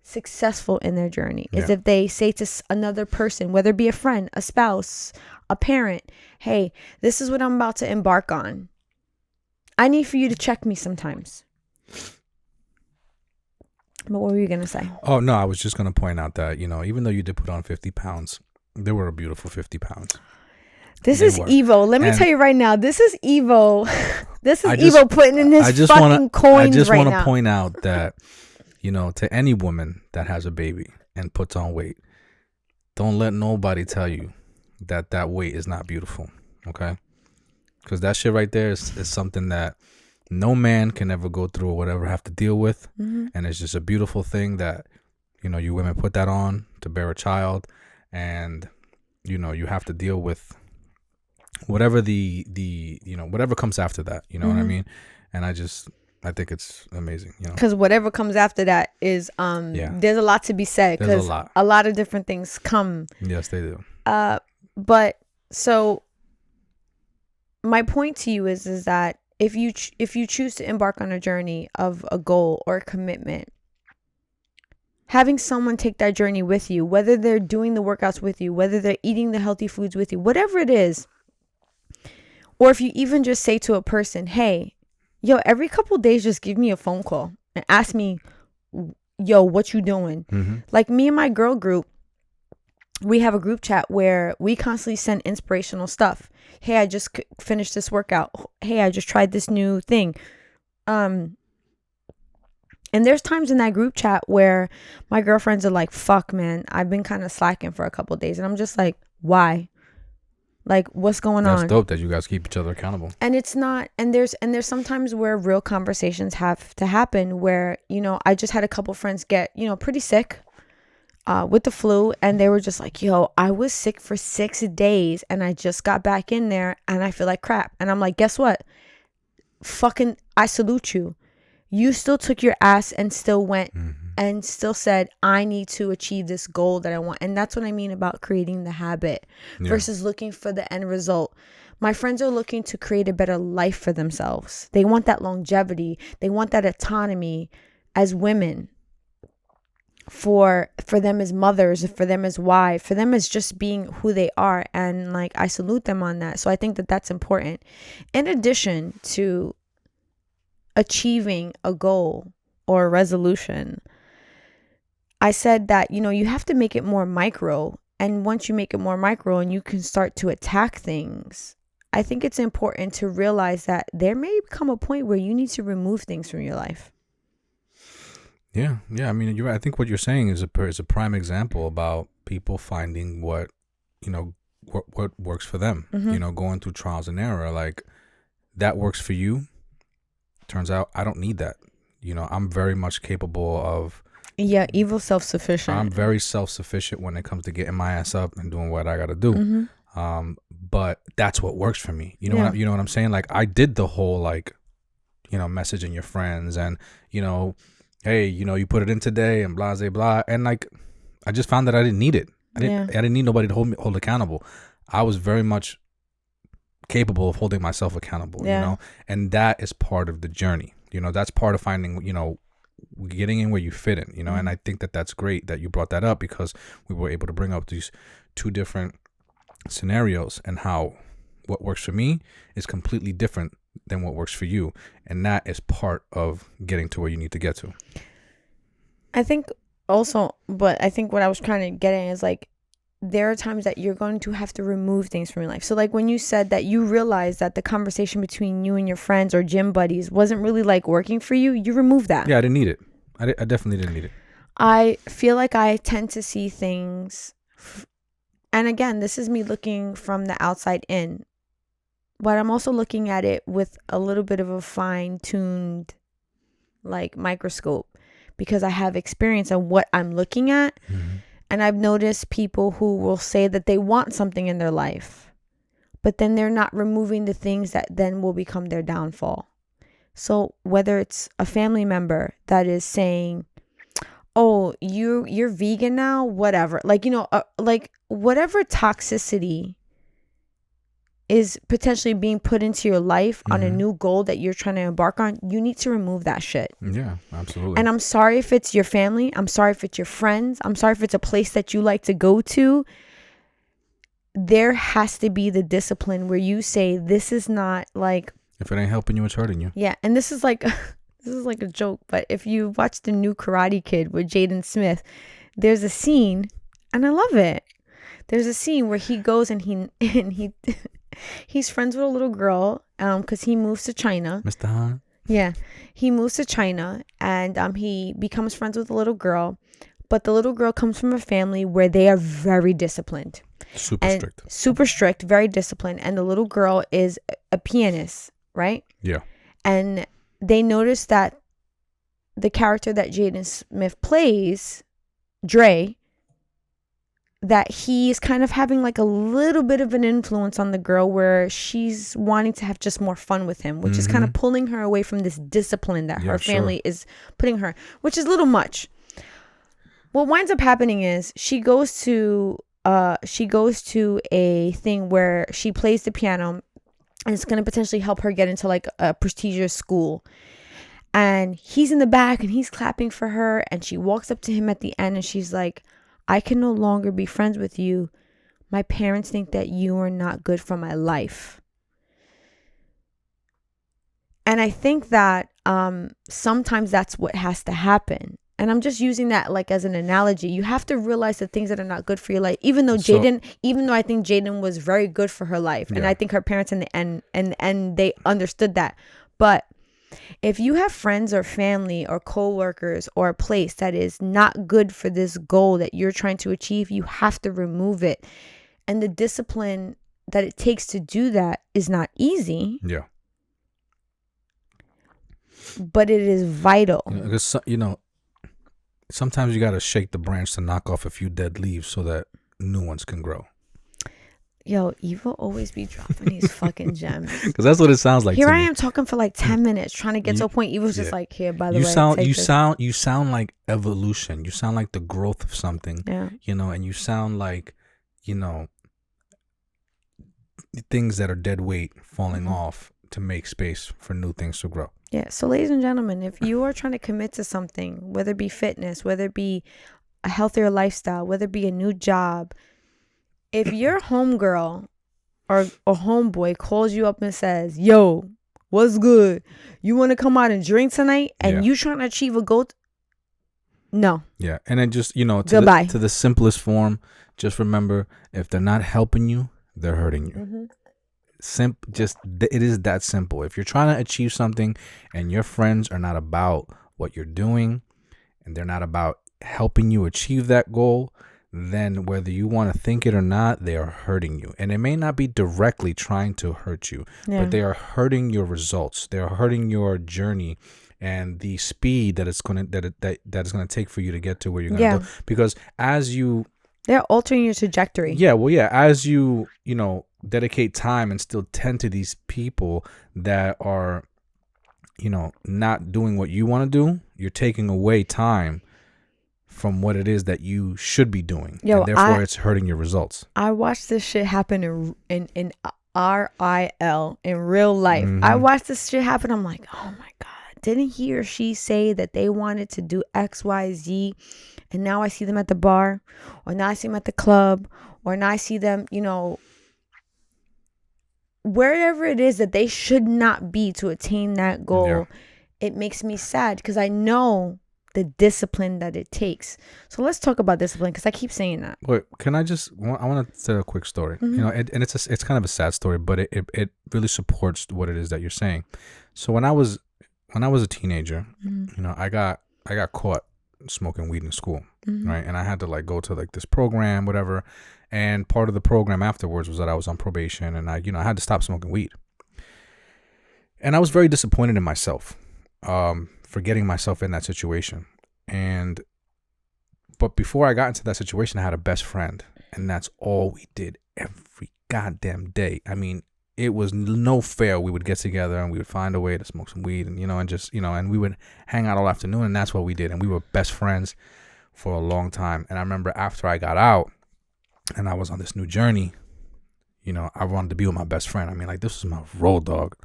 successful in their journey is if they say to another person, whether it be a friend, a spouse, a parent, hey, this is what I'm about to embark on. I need for you to check me sometimes. But what were you going to say? Oh, no, I was just going to point out that, even though you did put on 50 pounds, they were a beautiful 50 pounds. This is Evo. Let me tell you right now. This is Evo. This is Evo putting in his fucking coins right now. I just want to point out that, to any woman that has a baby and puts on weight, don't let nobody tell you that weight is not beautiful. Okay? Because that shit right there is something that no man can ever go through or whatever have to deal with. Mm-hmm. And it's just a beautiful thing that, you women put that on to bear a child. And, you have to deal with whatever whatever comes after that, what I mean? And I think it's amazing, because whatever comes after that is there's a lot to be said, because a lot of different things come. Yes, they do. But so my point to you is that if you choose to embark on a journey of a goal or a commitment, having someone take that journey with you, whether they're doing the workouts with you, whether they're eating the healthy foods with you, whatever it is. Or if you even just say to a person, hey, every couple of days, just give me a phone call and ask me, what you doing? Mm-hmm. Like me and my girl group, we have a group chat where we constantly send inspirational stuff. Hey, I just finished this workout. Hey, I just tried this new thing. And there's times in that group chat where my girlfriends are like, fuck, man, I've been kind of slacking for a couple of days. And I'm just like, why? Like, what's going on? That's dope that you guys keep each other accountable. And it's not, and there's sometimes where real conversations have to happen where, I just had a couple friends get, pretty sick with the flu. And they were just like, I was sick for 6 days and I just got back in there and I feel like crap. And I'm like, guess what? Fucking, I salute you. You still took your ass and still went and still said, I need to achieve this goal that I want. And that's what I mean about creating the habit versus looking for the end result. My friends are looking to create a better life for themselves. They want that longevity. They want that autonomy as women, for them as mothers, for them as wives, for them as just being who they are. And like, I salute them on that. So I think that that's important. In addition to achieving a goal or a resolution, I said that, you have to make it more micro. And once you make it more micro and you can start to attack things, I think it's important to realize that there may come a point where you need to remove things from your life. Yeah. I mean, you're right. I think what you're saying is a prime example about people finding what works for them, going through trials and error. Like, that works for you. Turns out I don't need that. I'm very much capable of. Yeah, evil self-sufficient. I'm very self-sufficient when it comes to getting my ass up and doing what I got to do. But that's what works for me. You know what I'm saying? Like, I did the whole messaging your friends and hey, you put it in today and blah, blah, blah. And like, I just found that I didn't need it. Yeah. I didn't need nobody to hold accountable. I was very much capable of holding myself accountable, Yeah. and that is part of the journey. That's part of finding, getting in where you fit in, and I think that that's great that you brought that up, because we were able to bring up these two different scenarios, and how what works for me is completely different than what works for you. And that is part of getting to where you need to get to. I think also, but I think what I was trying to get at is like, there are times that you're going to have to remove things from your life. So like when you said that you realized that the conversation between you and your friends or gym buddies wasn't really like working for you, you remove that. Yeah, I didn't need it. I definitely didn't need it. I feel like I tend to see things, and again, this is me looking from the outside in, but I'm also looking at it with a little bit of a fine-tuned like microscope, because I have experience on what I'm looking at. And I've noticed people who will say that they want something in their life, but then they're not removing the things that then will become their downfall. So whether it's a family member that is saying, oh, you're vegan now, whatever, like, like whatever toxicity is potentially being put into your life on a new goal that you're trying to embark on, you need to remove that shit. Yeah, absolutely. And I'm sorry if it's your family. I'm sorry if it's your friends. I'm sorry if it's a place that you like to go to. There has to be the discipline where you say, this is not like... If it ain't helping you, it's hurting you. Yeah, and this is like a joke, but if you watch the new Karate Kid with Jaden Smith, there's a scene, and I love it. There's a scene where he goes and he he's friends with a little girl, because he moves to China. Mr. Han. Yeah, he moves to China, and he becomes friends with a little girl, but the little girl comes from a family where they are very disciplined. Super strict, very disciplined, and the little girl is a pianist, right? Yeah. And they notice that the character that Jaden Smith plays, Dre, that he's kind of having like a little bit of an influence on the girl, where she's wanting to have just more fun with him, which is kind of pulling her away from this discipline that her family is putting her, which is a little much. What winds up happening is she goes to a thing where she plays the piano, and it's going to potentially help her get into like a prestigious school. And he's in the back and he's clapping for her, and she walks up to him at the end and she's like, I can no longer be friends with you. My parents think that you are not good for my life. And I think that sometimes that's what has to happen. And I'm just using that like as an analogy. You have to realize the things that are not good for your life. Even though I think Jaden was very good for her life. And I think her parents in the end, they understood that. But if you have friends or family or co-workers or a place that is not good for this goal that you're trying to achieve, you have to remove it. And the discipline that it takes to do that is not easy. Yeah. But it is vital. Because, sometimes you got to shake the branch to knock off a few dead leaves so that new ones can grow. Yo, Eva always be dropping these fucking gems. Because that's what it sounds like. Here I am talking for like 10 minutes trying to get to a point. Eva's just like, here, by the way. You sound like evolution. You sound like the growth of something. Yeah. And you sound like, things that are dead weight falling off to make space for new things to grow. Yeah. So ladies and gentlemen, if you are trying to commit to something, whether it be fitness, whether it be a healthier lifestyle, whether it be a new job, if your homegirl or a homeboy calls you up and says, yo, what's good? You want to come out and drink tonight? And you trying to achieve a goal? No. Yeah. And then just, goodbye. To the simplest form, just remember, if they're not helping you, they're hurting you. It is that simple. If you're trying to achieve something and your friends are not about what you're doing and they're not about helping you achieve that goal, then whether you want to think it or not, they are hurting you. And it may not be directly trying to hurt you, but they are hurting your results. They are hurting your journey and the speed that it's going to take for you to get to where you're going to go. Because they're altering your trajectory. Yeah, well, yeah, as you dedicate time and still tend to these people that are, not doing what you want to do, you're taking away time from what it is that you should be doing. Yo, and therefore it's hurting your results. I watched this shit happen in RIL, in real life. Mhm. I watched this shit happen. I'm like, oh my God. Didn't he or she say that they wanted to do X, Y, Z? And now I see them at the bar, or now I see them at the club, or now I see them, wherever it is that they should not be to attain that goal. Yeah. It makes me sad because I know the discipline that it takes. So let's talk about discipline, because I keep saying that. Wait, can I want to tell a quick story. And it's kind of a sad story, but it really supports what it is that you're saying. So when I was a teenager, I got caught smoking weed in school, right? And I had to like go to like this program, whatever. And part of the program afterwards was that I was on probation, and I had to stop smoking weed. And I was very disappointed in myself, for getting myself in that situation. But before I got into that situation, I had a best friend, and that's all we did every goddamn day. I mean, it was no fair. We would get together and we would find a way to smoke some weed, and and we would hang out all afternoon, and that's what we did. And we were best friends for a long time. And I remember after I got out and I was on this new journey, I wanted to be with my best friend. I mean, like, this was my road dog.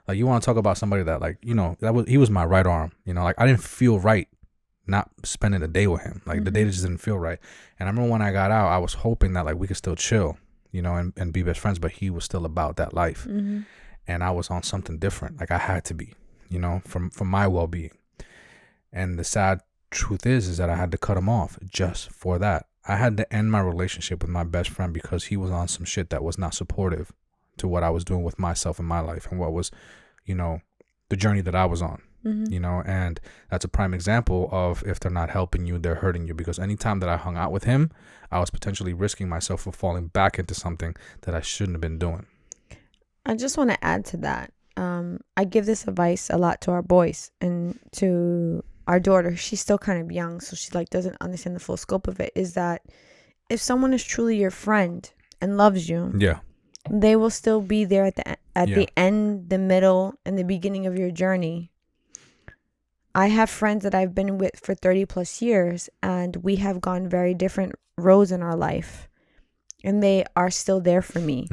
Like, you want to talk about somebody that, like, he was my right arm. Like, I didn't feel right not spending a day with him. Like, the day just didn't feel right. And I remember when I got out, I was hoping that, like, we could still chill, and be best friends, but he was still about that life. And I was on something different. Like, I had to be, for my well-being. And the sad truth is that I had to cut him off just for that. I had to end my relationship with my best friend because he was on some shit that was not supportive to what I was doing with myself in my life, and what was, the journey that I was on. And that's a prime example of, if they're not helping you, they're hurting you. Because anytime that I hung out with him, I was potentially risking myself for falling back into something that I shouldn't have been doing. I just want to add to that. I give this advice a lot to our boys and to our daughter. She's still kind of young, so she like doesn't understand the full scope of it. Is that if someone is truly your friend and loves you, they will still be there at the end, the middle, and the beginning of your journey. I have friends that I've been with for 30 plus years, and we have gone very different roads in our life, and they are still there for me.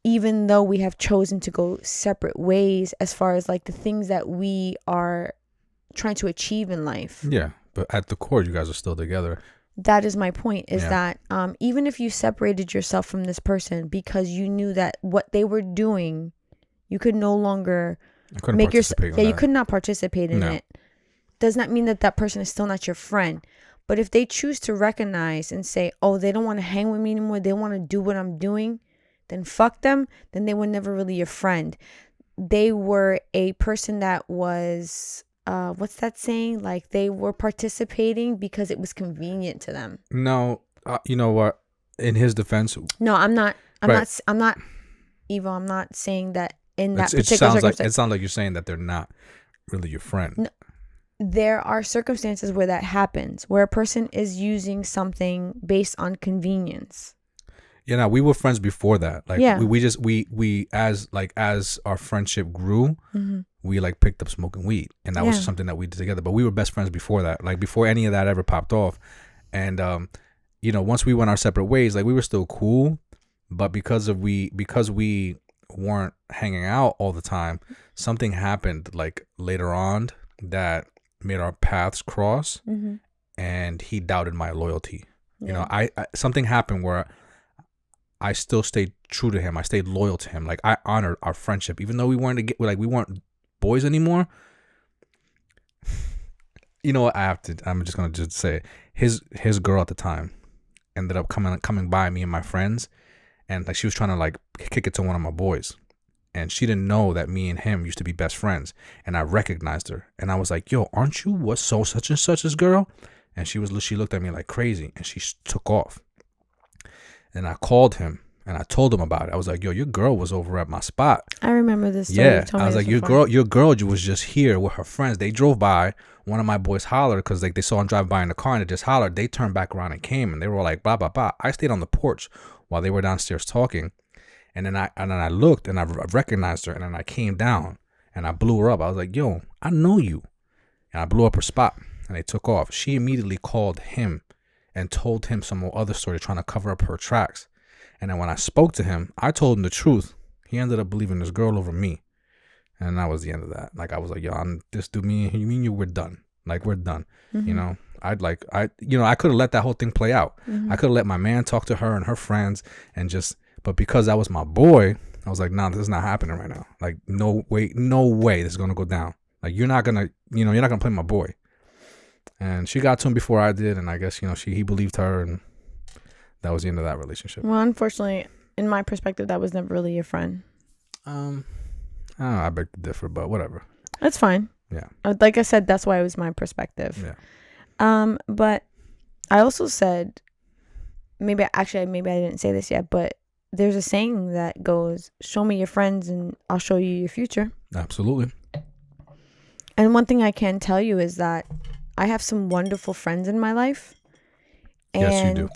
Even though we have chosen to go separate ways as far as like the things that we are trying to achieve in life. But at the core, you guys are still together. That is my point, is that even if you separated yourself from this person because you knew that what they were doing, you could no longer make yourself, you could not participate in it, does not mean that that person is still not your friend. But if they choose to recognize and say, oh, they don't want to hang with me anymore, they want to do what I'm doing, then fuck them. Then they were never really your friend. They were a person that was what's that saying? Like, they were participating because it was convenient to them. No, you know what? In his defense, no, I'm not, Evo. I'm not saying that in that particular circumstance. It sounds like you're saying that they're not really your friend. No, there are circumstances where that happens, where a person is using something based on convenience. No, we were friends before that. Like, we as our friendship grew, we like picked up smoking weed, and that was just something that we did together. But we were best friends before that, like before any of that ever popped off. And once we went our separate ways, like, we were still cool, but because we weren't hanging out all the time, something happened like later on that made our paths cross, and he doubted my loyalty. I something happened where I still stayed true to him. I stayed loyal to him. Like, I honored our friendship, even though we weren't boys anymore. You know what? I'm just gonna say it. His girl at the time ended up coming by me and my friends, and like, she was trying to like kick it to one of my boys, and she didn't know that me and him used to be best friends. And I recognized her, and I was like, "Yo, aren't you what's so such and such's girl?" And she looked at me like crazy, and she took off. And I called him and I told him about it. I was like, yo, your girl was over at my spot. I remember this story. Yeah. I was like, your girl was just here with her friends. They drove by. One of my boys hollered because like they saw him drive by in the car, and they just hollered. They turned back around and came, and they were like, blah, blah, blah. I stayed on the porch while they were downstairs talking. And then I looked and I recognized her, and then I came down, And I blew her up. I was like, yo, I know you. And I blew up her spot. And they took off. She immediately called him and told him some other story, trying to cover up her tracks. And then when I spoke to him, I told him the truth. He ended up believing this girl over me. And that was the end of that. Like, I was like, yo, this dude, me and you, we're done. Like, we're done. You know, I could have let that whole thing play out. I could have let my man talk to her and her friends but because that was my boy, I was like, nah, this is not happening right now. Like, no way this is going to go down. Like, you're not going to play my boy. And she got to him before I did. And I guess, he believed her, and that was the end of that relationship. Well, unfortunately, in my perspective, that was never really your friend. I beg to differ, but whatever. That's fine. Yeah. Like I said, that's why it was my perspective. Yeah. But I also said, maybe I didn't say this yet, but there's a saying that goes, show me your friends and I'll show you your future. Absolutely. And one thing I can tell you is that I have some wonderful friends in my life. And yes, you do.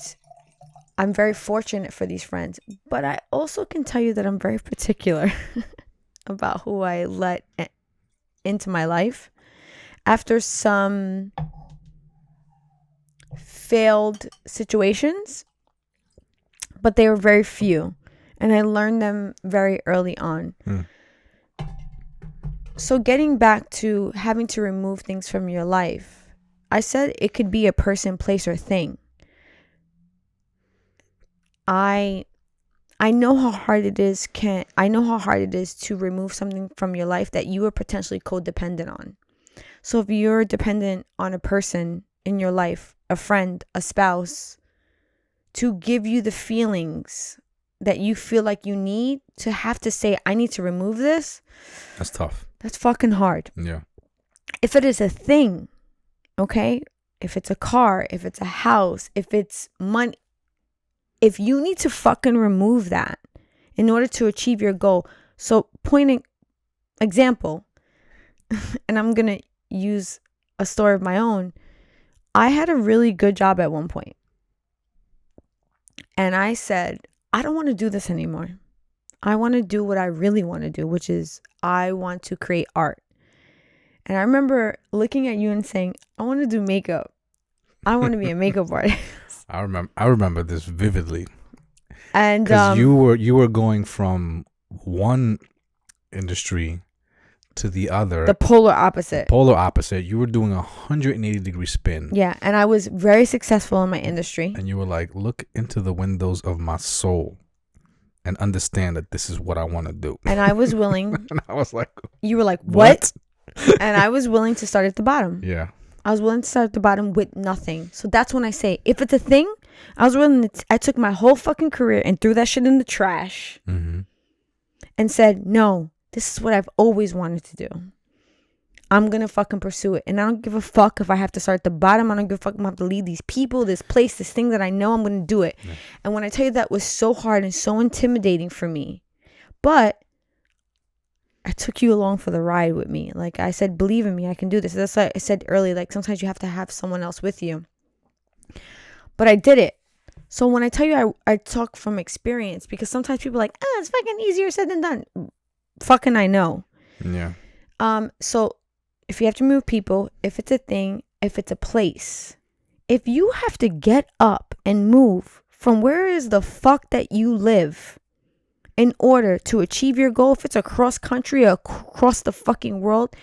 I'm very fortunate for these friends. But I also can tell you that I'm very particular about who I let into my life. After some failed situations, but they were very few, and I learned them very early on. So getting back to having to remove things from your life, I said it could be a person, place, or thing. I know how hard it is. I know how hard it is to remove something from your life that you are potentially codependent on. So if you're dependent on a person in your life, a friend, a spouse, to give you the feelings that you feel like you need, to have to say, I need to remove this. That's tough. That's fucking hard. Yeah. If it is a thing, okay? If it's a car, if it's a house, if it's money, if you need to fucking remove that in order to achieve your goal. So example, and I'm going to use a story of my own. I had a really good job at one point. And I said, I don't want to do this anymore. I want to do what I really want to do, which is I want to create art. And I remember looking at you and saying, I want to do makeup. I want to be a makeup artist. I remember this vividly. And because you were going from one industry to the other, the polar opposite. You were doing 180-degree spin. Yeah, and I was very successful in my industry. And you were like, look into the windows of my soul and understand that this is what I want to do. And I was willing. And I was like, you were like, what? And I was willing to start at the bottom. Yeah. I was willing to start at the bottom with nothing. So that's when I say, if it's a thing, I was willing to, I took my whole fucking career and threw that shit in the trash and said, no, this is what I've always wanted to do. I'm going to fucking pursue it. And I don't give a fuck if I have to start at the bottom. I don't give a fuck if I have to leave these people, this place, this thing that I know I'm going to do it. Yeah. And when I tell you that was so hard and so intimidating for me, but I took you along for the ride with me. Like I said, believe in me, I can do this. That's what I said earlier. Like sometimes you have to have someone else with you. But I did it. So when I tell you I talk from experience, because sometimes people are like, it's fucking easier said than done. Fucking I know. Yeah. So if you have to move people, if it's a thing, if it's a place, if you have to get up and move from where is the fuck that you live in order to achieve your goal, if it's across country or across the fucking world,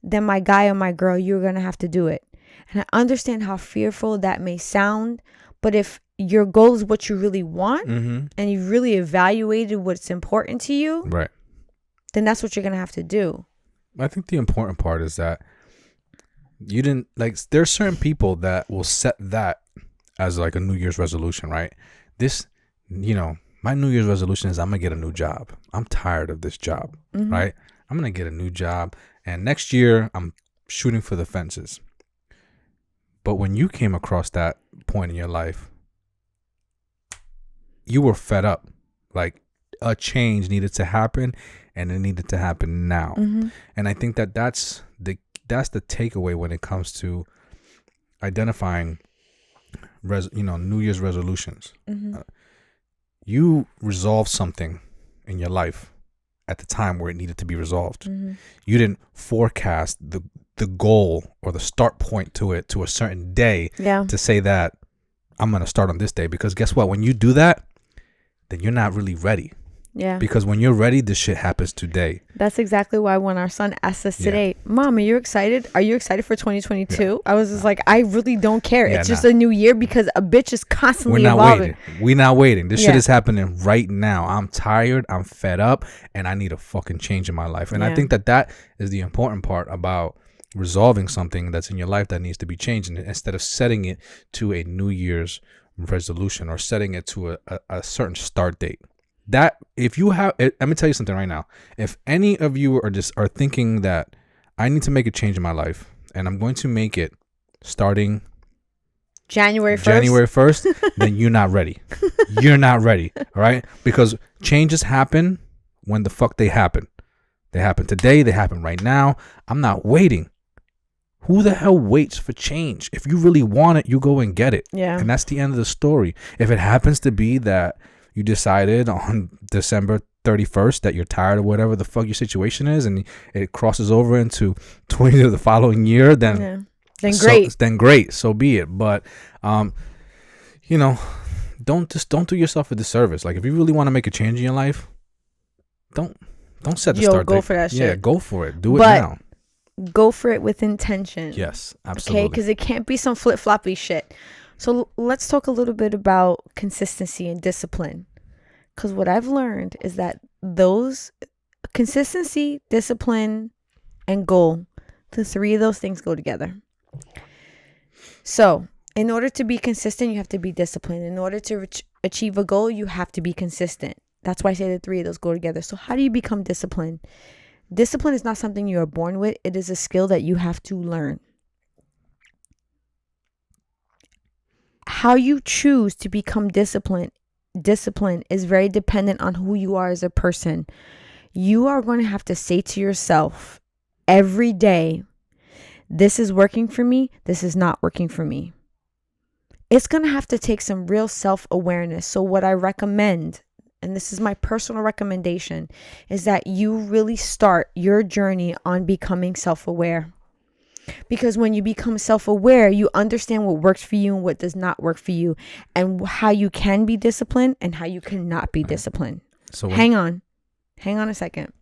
then my guy or my girl, you're going to have to do it. And I understand how fearful that may sound, but if your goal is what you really want and you really evaluated what's important to you, right, then that's what you're going to have to do. I think the important part is that you didn't, like, there's certain people that will set that as like a New Year's resolution, right? This, my New Year's resolution is I'm going to get a new job. I'm tired of this job, right? I'm going to get a new job. And next year, I'm shooting for the fences. But when you came across that point in your life, you were fed up. Like, a change needed to happen, and it needed to happen now. And I think that that's the takeaway when it comes to identifying New Year's resolutions. You resolve something in your life, at the time where it needed to be resolved. Mm-hmm. You didn't forecast the goal or the start point to it to a certain day to say that I'm going to start on this day. Because guess what? When you do that, then you're not really ready. Yeah. Because when you're ready, this shit happens today. That's exactly why when our son asked us today, Mom, are you excited? Are you excited for 2022? Yeah. I was just like, I really don't care. It's just a new year because a bitch is constantly evolving. We're not waiting. This shit is happening right now. I'm tired. I'm fed up. And I need a fucking change in my life. And I think that is the important part about resolving something that's in your life that needs to be changed. And instead of setting it to a New Year's resolution or setting it to a certain start date. That if you have, let me tell you something right now. If any of you are thinking that I need to make a change in my life and I'm going to make it starting January 1st, then you're not ready. You're not ready. All right. Because changes happen when the fuck they happen. They happen today. They happen right now. I'm not waiting. Who the hell waits for change? If you really want it, you go and get it. Yeah. And that's the end of the story. If it happens to be that you decided on December 31st that you're tired of whatever the fuck your situation is and it crosses over into 20 of the following year, then great. Then great. So be it. But, don't do yourself a disservice. Like if you really want to make a change in your life, don't set the start date. Go for that shit. Yeah, go for it. Do it now. Go for it with intention. Yes, absolutely. Okay, because it can't be some flip-floppy shit. So let's talk a little bit about consistency and discipline. Because what I've learned is that those consistency, discipline, and goal, the three of those things go together. So in order to be consistent, you have to be disciplined. In order to achieve a goal, you have to be consistent. That's why I say the three of those go together. So how do you become disciplined? Discipline is not something you are born with. It is a skill that you have to learn. How you choose to become disciplined is very dependent on who you are as a person. You are going to have to say to yourself every day, this is working for me, this is not working for me. It's going to have to take some real self-awareness. So what I recommend, and this is my personal recommendation, is that you really start your journey on becoming self-aware. Because when you become self-aware, you understand what works for you and what does not work for you, and how you can be disciplined and how you cannot be disciplined. So hang on a second.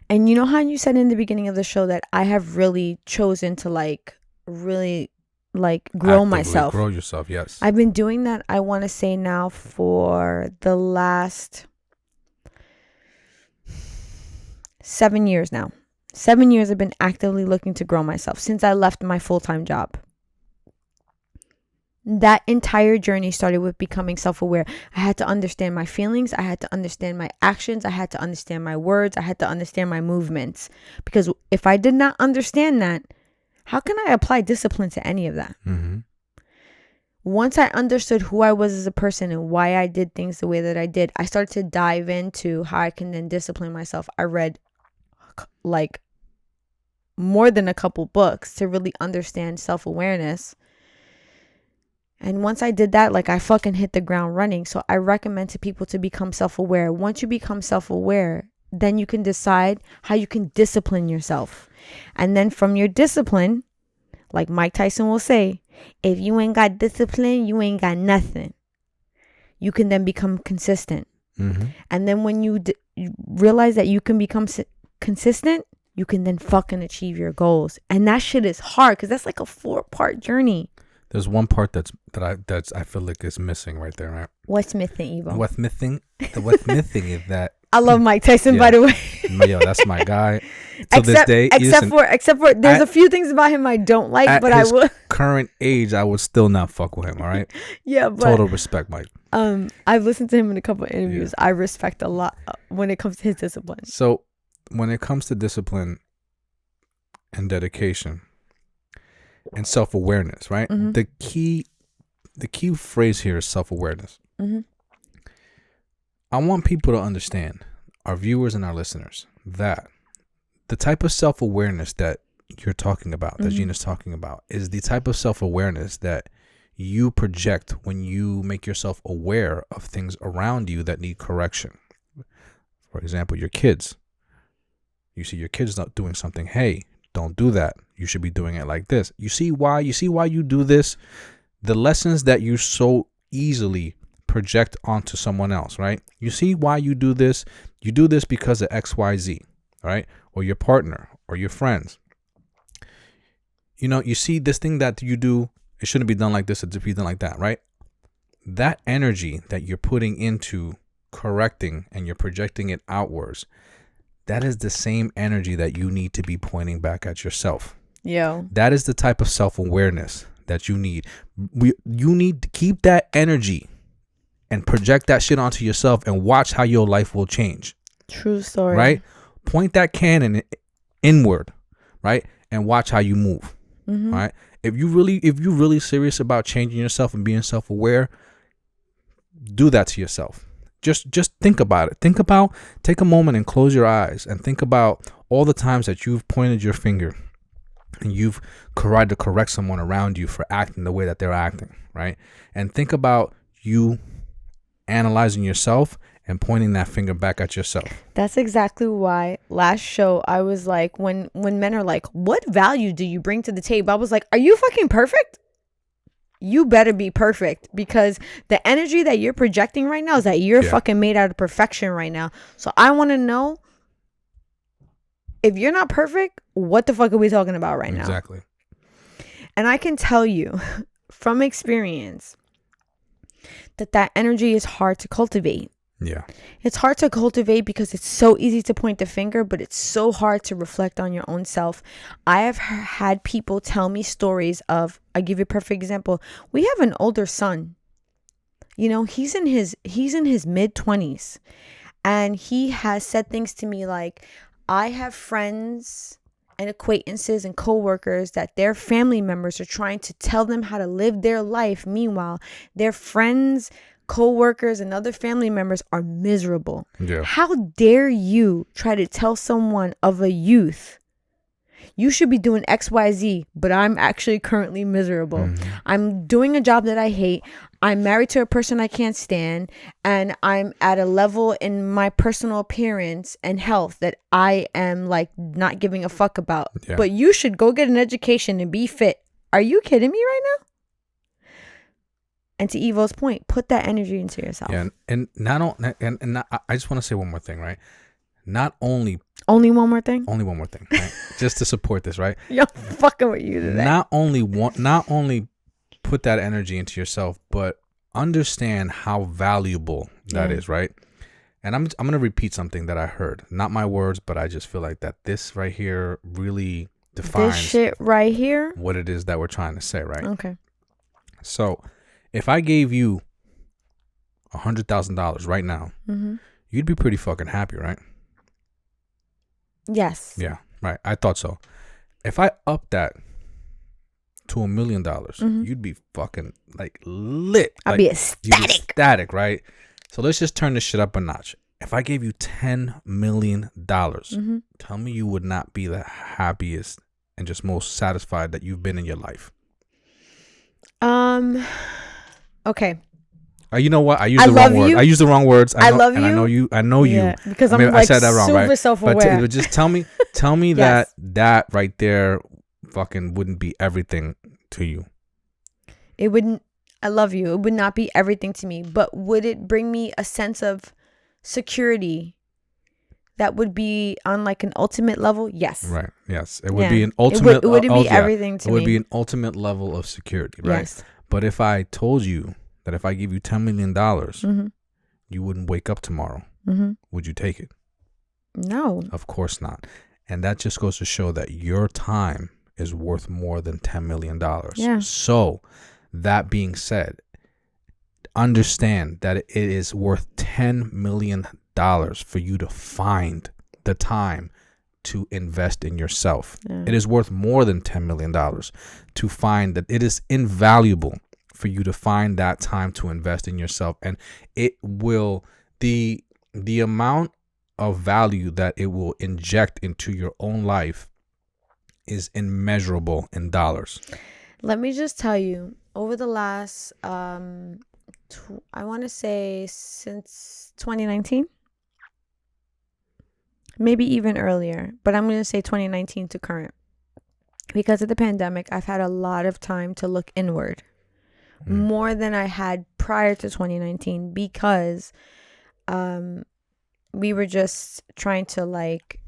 And you know how you said in the beginning of the show that I have really chosen to really grow myself. Grow yourself, yes. I've been doing that, I want to say now, for the last 7 years now. 7 years I've been actively looking to grow myself since I left my full-time job. That entire journey started with becoming self-aware. I had to understand my feelings. I had to understand my actions. I had to understand my words. I had to understand my movements. Because if I did not understand that, how can I apply discipline to any of that? Mm-hmm. Once I understood who I was as a person and why I did things the way that I did, I started to dive into how I can then discipline myself. I read more than a couple books to really understand self-awareness. And once I did that, I fucking hit the ground running. So I recommend to people to become self-aware. Once you become self-aware, then you can decide how you can discipline yourself. And then from your discipline, like Mike Tyson will say, if you ain't got discipline, you ain't got nothing. You can then become consistent. Mm-hmm. And then when you realize that you can become consistent, you can then fucking achieve your goals. And that shit is hard because that's like a 4-part journey. There's one part that I feel like is missing right there, right? What's missing, Evo? What's missing is that I love Mike Tyson, by the way. Yo, that's my guy. To this day, except for there's a few things about him I don't like, but I will. Current age, I would still not fuck with him. All right. Yeah, but total respect, Mike. I've listened to him in a couple of interviews. Yeah. I respect a lot when it comes to his discipline. So, when it comes to discipline and dedication and self-awareness, right? Mm-hmm. The key phrase here is self-awareness. Mm-hmm. I want people to understand, our viewers and our listeners, that the type of self-awareness that you're talking about, that Gina's talking about, is the type of self-awareness that you project when you make yourself aware of things around you that need correction. For example, your kids. You see your kids not doing something. Hey, don't do that. You should be doing it like this. You see why you do this? The lessons that you so easily project onto someone else, right? You see why you do this? You do this because of XYZ, right? Or your partner or your friends. You see this thing that you do, it shouldn't be done like this, it should be done like that, right? That energy that you're putting into correcting and you're projecting it outwards, that is the same energy that you need to be pointing back at yourself. Yo. That is the type of self-awareness that you need. You need to keep that energy and project that shit onto yourself and watch how your life will change. True story. Right? Point that cannon inward, right? And watch how you move. Mm-hmm. Right? If you're really serious about changing yourself and being self-aware, do that to yourself. Just think about it. Take a moment and close your eyes and think about all the times that you've pointed your finger and you've tried to correct someone around you for acting the way that they're acting, right? And think about you analyzing yourself and pointing that finger back at yourself. That's exactly why last show I was like, when men are like, what value do you bring to the table? I was like, are you fucking perfect? You better be perfect, because the energy that you're projecting right now is that you're fucking made out of perfection right now. So I want to know, if you're not perfect, what the fuck are we talking about right now? Exactly. And I can tell you from experience that energy is hard to cultivate. Yeah. It's hard to cultivate because it's so easy to point the finger, but it's so hard to reflect on your own self. I have had people tell me stories of, I'll give you a perfect example. We have an older son. He's in his mid-20s, and he has said things to me like, I have friends and acquaintances and coworkers that their family members are trying to tell them how to live their life. Meanwhile, their friends, co-workers, and other family members are miserable. Yeah. How dare you try to tell someone of a youth, you should be doing XYZ, but I'm actually currently miserable. Mm-hmm. I'm doing a job that I hate. I'm married to a person I can't stand, and I'm at a level in my personal appearance and health that I am like not giving a fuck about. Yeah. But you should go get an education and be fit. Are you kidding me right now? And to Evo's point, put that energy into yourself. Yeah, and I just want to say one more thing, right? Only one more thing, right? Just to support this, right? Yo, fucking with you today. Not only put that energy into yourself, but understand how valuable that is, right? And I'm gonna repeat something that I heard, not my words, but I just feel like that this right here really defines this shit right here, what it is that we're trying to say, right? Okay. So, if I gave you $100,000 right now, mm-hmm. you'd be pretty fucking happy, right? Yes. Yeah, right. I thought so. If I up that to $1 million, mm-hmm. you'd be fucking like lit. I'd be ecstatic. You'd be ecstatic, right? So let's just turn this shit up a notch. If I gave you $10 million, mm-hmm. tell me you would not be the happiest and just most satisfied that you've been in your life. Okay. You know what? I used the wrong words. I used the wrong words. I love you. And I know you. Because I said that wrong, super self-aware. But just tell me yes. that right there fucking wouldn't be everything to you. It wouldn't. I love you. It would not be everything to me. But would it bring me a sense of security that would be on like an ultimate level? Yes. Right. Yes. It would be an ultimate. It wouldn't be everything to me. It would be an ultimate level of security, right? Yes. But if I told you that if I give you $10 million, mm-hmm. you wouldn't wake up tomorrow, mm-hmm. would you take it? No. Of course not. And that just goes to show that your time is worth more than $10 million. Yeah. So that being said, understand that it is worth $10 million for you to find the time to invest in yourself. Yeah. It is worth more than $10 million to find that it is invaluable for you to find that time to invest in yourself. And it will, the amount of value that it will inject into your own life is immeasurable in dollars. Let me just tell you, over the last, I want to say since 2019, maybe even earlier, but I'm going to say 2019 to current. Because of the pandemic, I've had a lot of time to look inward, more than I had prior to 2019, because we were just trying to, like,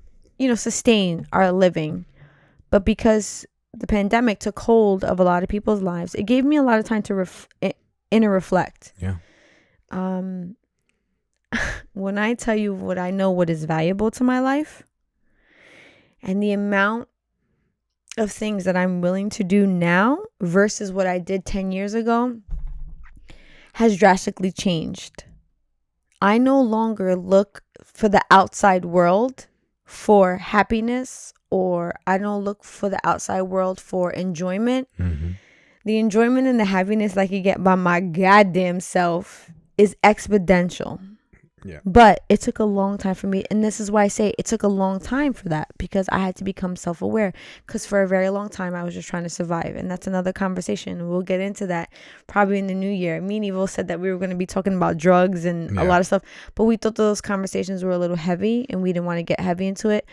sustain our living. But because the pandemic took hold of a lot of people's lives, it gave me a lot of time to inner reflect. Yeah. When I tell you what is valuable to my life, and the amount of things that I'm willing to do now versus what I did 10 years ago has drastically changed. I no longer look for the outside world for happiness, or I don't look for the outside world for enjoyment. Mm-hmm. The enjoyment and the happiness that I can get by my goddamn self is exponential. Yeah. But it took a long time for me. And this is why I say it took a long time for that, because I had to become self-aware. Because for a very long time, I was just trying to survive. And that's another conversation. We'll get into that probably in the new year. Me and Evo said that we were going to be talking about drugs and a lot of stuff. But we thought those conversations were a little heavy, and we didn't want to get heavy into it.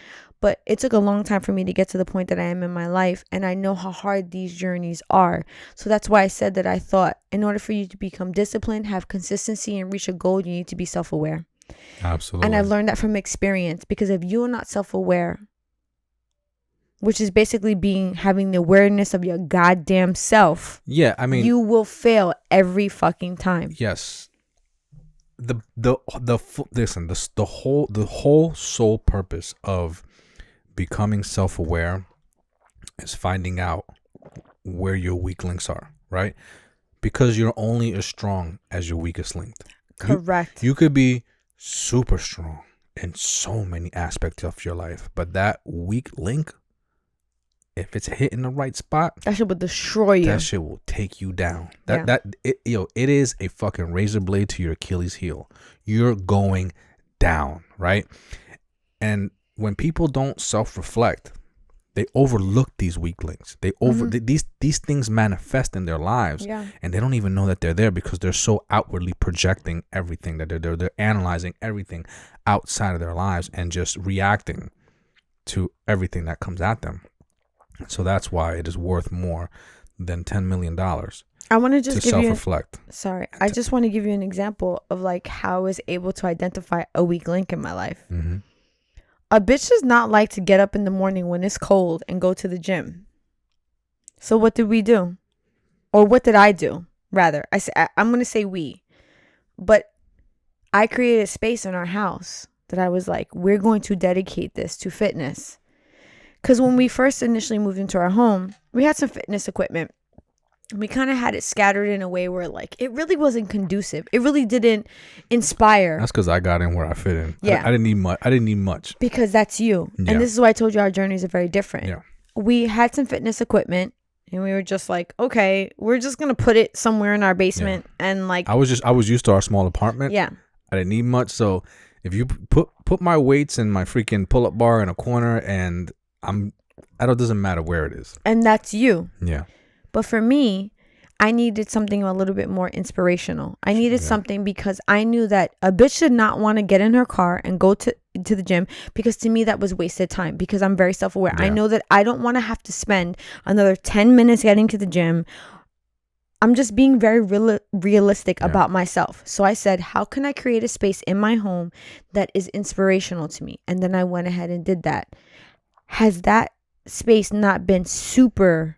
But it took a long time for me to get to the point that I am in my life. And I know how hard these journeys are. So that's why I said that I thought in order for you to become disciplined, have consistency, and reach a goal, you need to be self-aware. Absolutely. And I've learned that from experience, because if you are not self-aware, which is basically having the awareness of your goddamn self. Yeah, I mean, you will fail every fucking time. Yes. The whole sole purpose of becoming self-aware is finding out where your weak links are, right? Because you're only as strong as your weakest link. Correct. You could be super strong in so many aspects of your life, but that weak link, if it's hit in the right spot, that shit will destroy you. That shit will take you down. It is a fucking razor blade to your Achilles heel. You're going down, right? And when people don't self-reflect, they overlook these weak links. These things manifest in their lives, and they don't even know that they're there, because they're so outwardly projecting everything that they're analyzing everything outside of their lives and just reacting to everything that comes at them. So that's why it is worth more than $10 million. I want to just give self-reflect. I just want to give you an example of like how I was able to identify a weak link in my life. Mm-hmm. A bitch does not like to get up in the morning when it's cold and go to the gym. So what did we do? Or what did I do? Rather, I'm going to say we. But I created a space in our house that I was like, we're going to dedicate this to fitness. Because when we first initially moved into our home, we had some fitness equipment. We kind of had it scattered in a way where like it really wasn't conducive. It really didn't inspire. That's because I got in where I fit in. Yeah. I didn't need much. Because that's you. Yeah. And this is why I told you our journeys are very different. Yeah. We had some fitness equipment, and we were just like, okay, we're just going to put it somewhere in our basement. And like, I was used to our small apartment. Yeah. I didn't need much. So if you put my weights and my freaking pull-up bar in a corner, and it doesn't matter where it is. And that's you. Yeah. But for me, I needed something a little bit more inspirational. I needed something because I knew that a bitch did not want to get in her car and go to the gym, because to me that was wasted time, because I'm very self-aware. I know that I don't want to have to spend another 10 minutes getting to the gym. I'm just being very realistic about myself. So I said, how can I create a space in my home that is inspirational to me? And then I went ahead and did that. Has that space not been super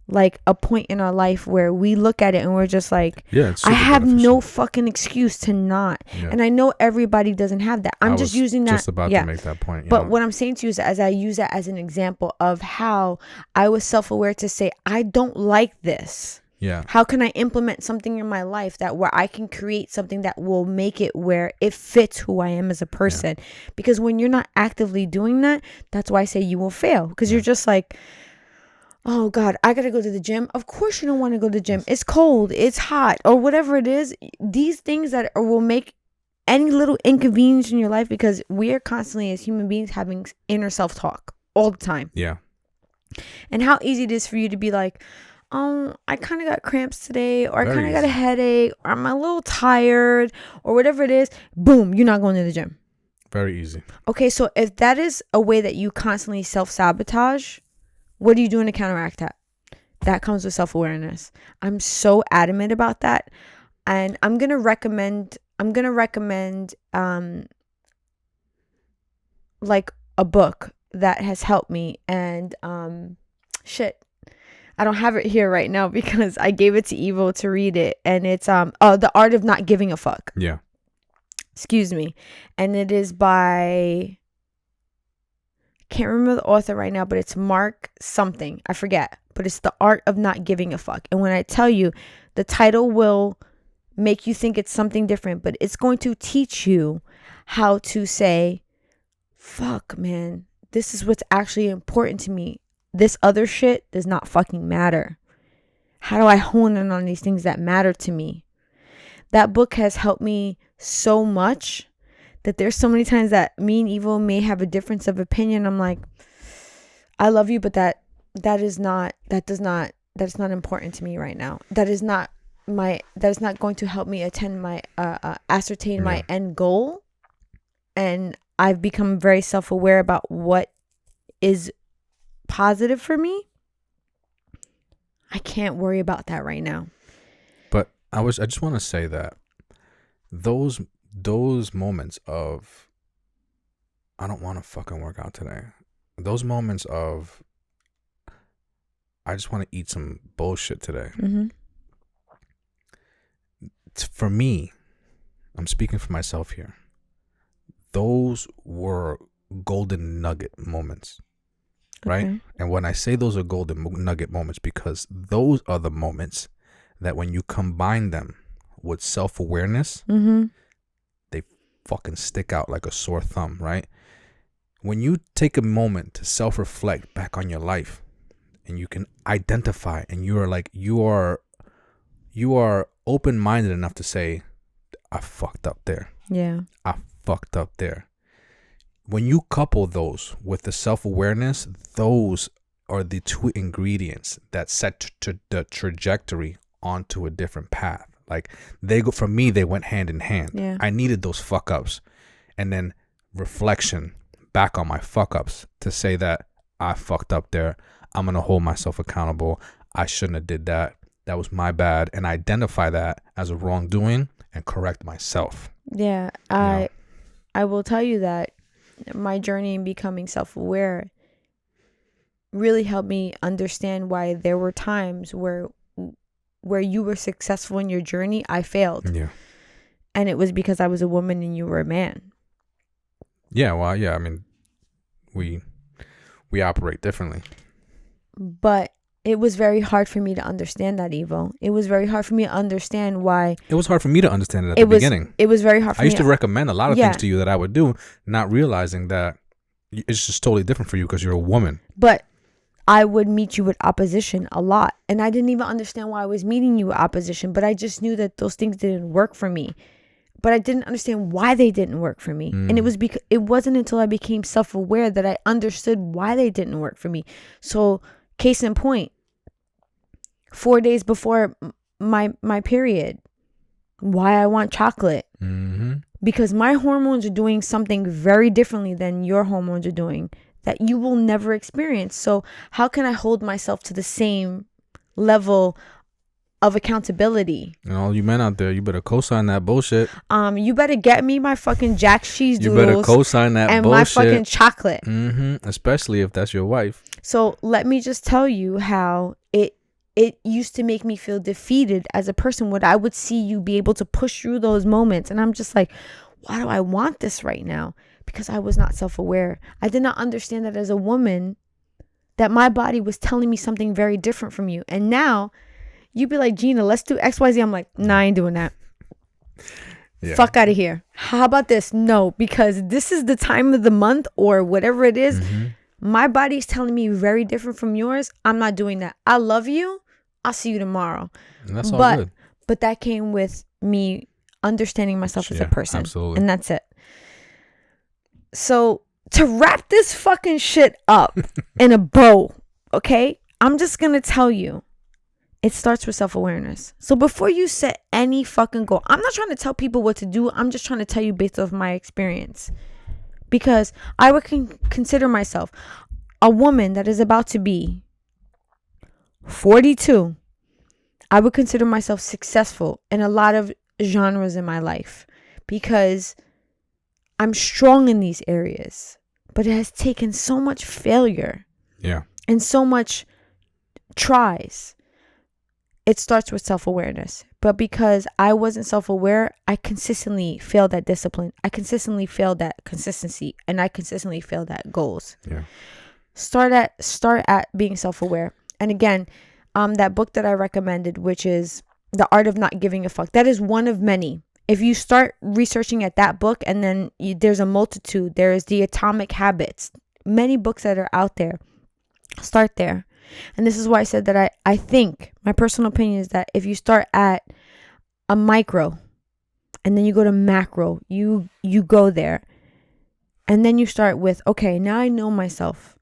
like a point in our life where we look at it and we're just like, I have no fucking excuse to not. And I know everybody doesn't have that. I'm just using that. Just about to make that point. But what I'm saying to you is, as I use that as an example of how I was self-aware to say, I don't like this. Yeah. How can I implement something in my life that where I can create something that will make it where it fits who I am as a person? Because when you're not actively doing that, that's why I say you will fail. Because you're just like, oh God, I gotta go to the gym. Of course you don't want to go to the gym. It's cold, it's hot, or whatever it is. These things that will make any little inconvenience in your life, because we are constantly as human beings having inner self-talk all the time. Yeah. And how easy it is for you to be like, oh, I kind of got cramps today, or I kind of got a headache, or I'm a little tired, or whatever it is. Boom, you're not going to the gym. Very easy. Okay, so if that is a way that you constantly self-sabotage, what are you doing to counteract that? That comes with self-awareness. I'm so adamant about that. And I'm gonna recommend like a book that has helped me. And shit, I don't have it here right now because I gave it to Evo to read it. And it's The Art of Not Giving a Fuck. Yeah. Excuse me. And it is by, can't remember the author right now, but it's Mark something. I forget. But it's The Art of Not Giving a Fuck. And when I tell you, the title will make you think it's something different, but it's going to teach you how to say, fuck, man, this is what's actually important to me. This other shit does not fucking matter. How do I hone in on these things that matter to me? That book has helped me so much that there's so many times that me and Evo may have a difference of opinion. I'm like, I love you, but that is not important to me right now. That is not going to help me ascertain my end goal. And I've become very self-aware about what is positive for me. I can't worry about that right now. But I just want to say that those moments of, I don't want to fucking work out today. Those moments of, I just want to eat some bullshit today. Mm-hmm. For me, I'm speaking for myself here. Those were golden nugget moments, right? Okay. And when I say those are golden nugget moments, because those are the moments that when you combine them with self-awareness, Mm-hmm. they fucking stick out like a sore thumb, right? When you take a moment to self-reflect back on your life and you can identify, and you are open-minded enough to say, I fucked up there. Yeah. I fucked up there. When you couple those with the self-awareness, those are the two ingredients that set the trajectory onto a different path. Like, for me, they went hand in hand. Yeah. I needed those fuck ups, and then reflection back on my fuck ups to say that I fucked up there. I'm going to hold myself accountable. I shouldn't have did that. That was my bad. And identify that as a wrongdoing and correct myself. Yeah. I will tell you that my journey in becoming self-aware really helped me understand why there were times where you were successful in your journey, I failed. Yeah. And it was because I was a woman and you were a man. Yeah, well, yeah, I mean, we operate differently. But it was very hard for me to understand that, Evo. It was very hard for me to understand why. It was hard for me to understand it at the beginning. It was very hard for me. I used to recommend a lot of things to you that I would do, not realizing that it's just totally different for you because you're a woman. But I would meet you with opposition a lot. And I didn't even understand why I was meeting you with opposition. But I just knew that those things didn't work for me. But I didn't understand why they didn't work for me. And it wasn't until I became self-aware that I understood why they didn't work for me. So, case in point, 4 days before my period, why I want chocolate. Mm-hmm. Because my hormones are doing something very differently than your hormones are doing that you will never experience. So how can I hold myself to the same level of accountability? And all you men out there, you better co-sign that bullshit. You better get me my fucking Jack cheese You doodles. better co-sign that and bullshit. my fucking chocolate. Mm-hmm. Especially if that's your wife. So let me just tell you how it used to make me feel defeated as a person when I would see you be able to push through those moments. And I'm just like, why do I want this right now? Because I was not self-aware. I did not understand that as a woman, that my body was telling me something very different from you. And now you'd be like, Gina, let's do XYZ. I'm like, nah, I ain't doing that. Yeah. Fuck out of here. How about this? No, because this is the time of the month or whatever it is. Mm-hmm. My body's telling me very different from yours. I'm not doing that. I love you. I'll see you tomorrow. And that's all good. But that came with me understanding myself as a person. Absolutely. And that's it. So to wrap this fucking shit up in a bow, okay? I'm just going to tell you, it starts with self-awareness. So before you set any fucking goal, I'm not trying to tell people what to do. I'm just trying to tell you based off my experience. because I would consider myself a woman that is about to be 42. I would consider myself successful in a lot of genres in my life because I'm strong in these areas, but it has taken so much failure. Yeah. And so much tries. It starts with self-awareness. But because I wasn't self-aware, I consistently failed at discipline. I consistently failed at consistency. And I consistently failed at goals. Yeah. Start at being self-aware. And again, that book that I recommended, which is The Art of Not Giving a Fuck, that is one of many. If you start researching at that book, and then there's a multitude, there is The Atomic Habits, many books that are out there. Start there. And this is why I said that I think, my personal opinion is that if you start at a micro and then you go to macro, you go there. And then you start with, okay, now I know myself.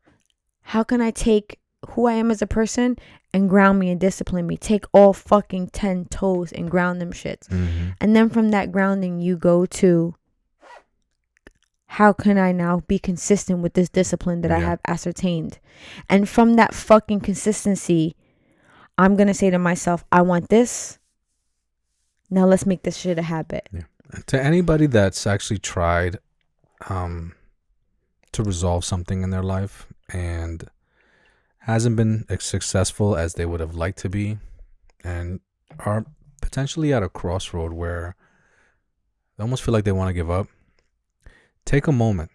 How can I take who I am as a person and ground me and discipline me? Take all fucking 10 toes and ground them shits. Mm-hmm. And then from that grounding, you go to, how can I now be consistent with this discipline that I have ascertained? And from that fucking consistency, I'm going to say to myself, I want this. Now let's make this shit a habit. Yeah. To anybody that's actually tried to resolve something in their life and hasn't been as successful as they would have liked to be, and are potentially at a crossroad where they almost feel like they want to give up, take a moment,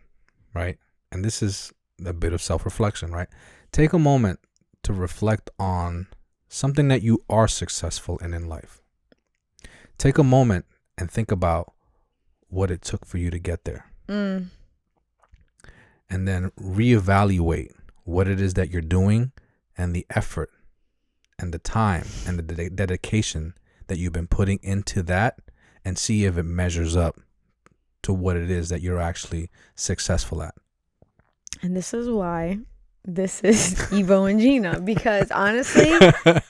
right? And this is a bit of self-reflection, right? Take a moment to reflect on something that you are successful in life. Take a moment and think about what it took for you to get there. And then reevaluate what it is that you're doing and the effort and the time and the dedication that you've been putting into that, and see if it measures up to what it is that you're actually successful at. And this is why this is Evo and Gina, because honestly,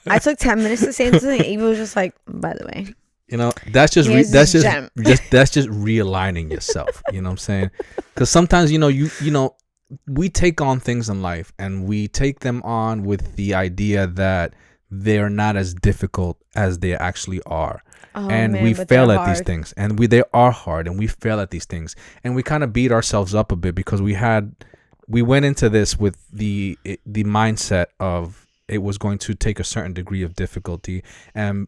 I took 10 minutes to say something. Evo was just like, by the way, you know, that's just realigning yourself. You know what I'm saying? Because sometimes, you know, we take on things in life and we take them on with the idea that they're not as difficult as they actually are. We fail at these things, and they are hard, and we fail at these things, and we kind of beat ourselves up a bit because we went into this with the mindset of it was going to take a certain degree of difficulty, and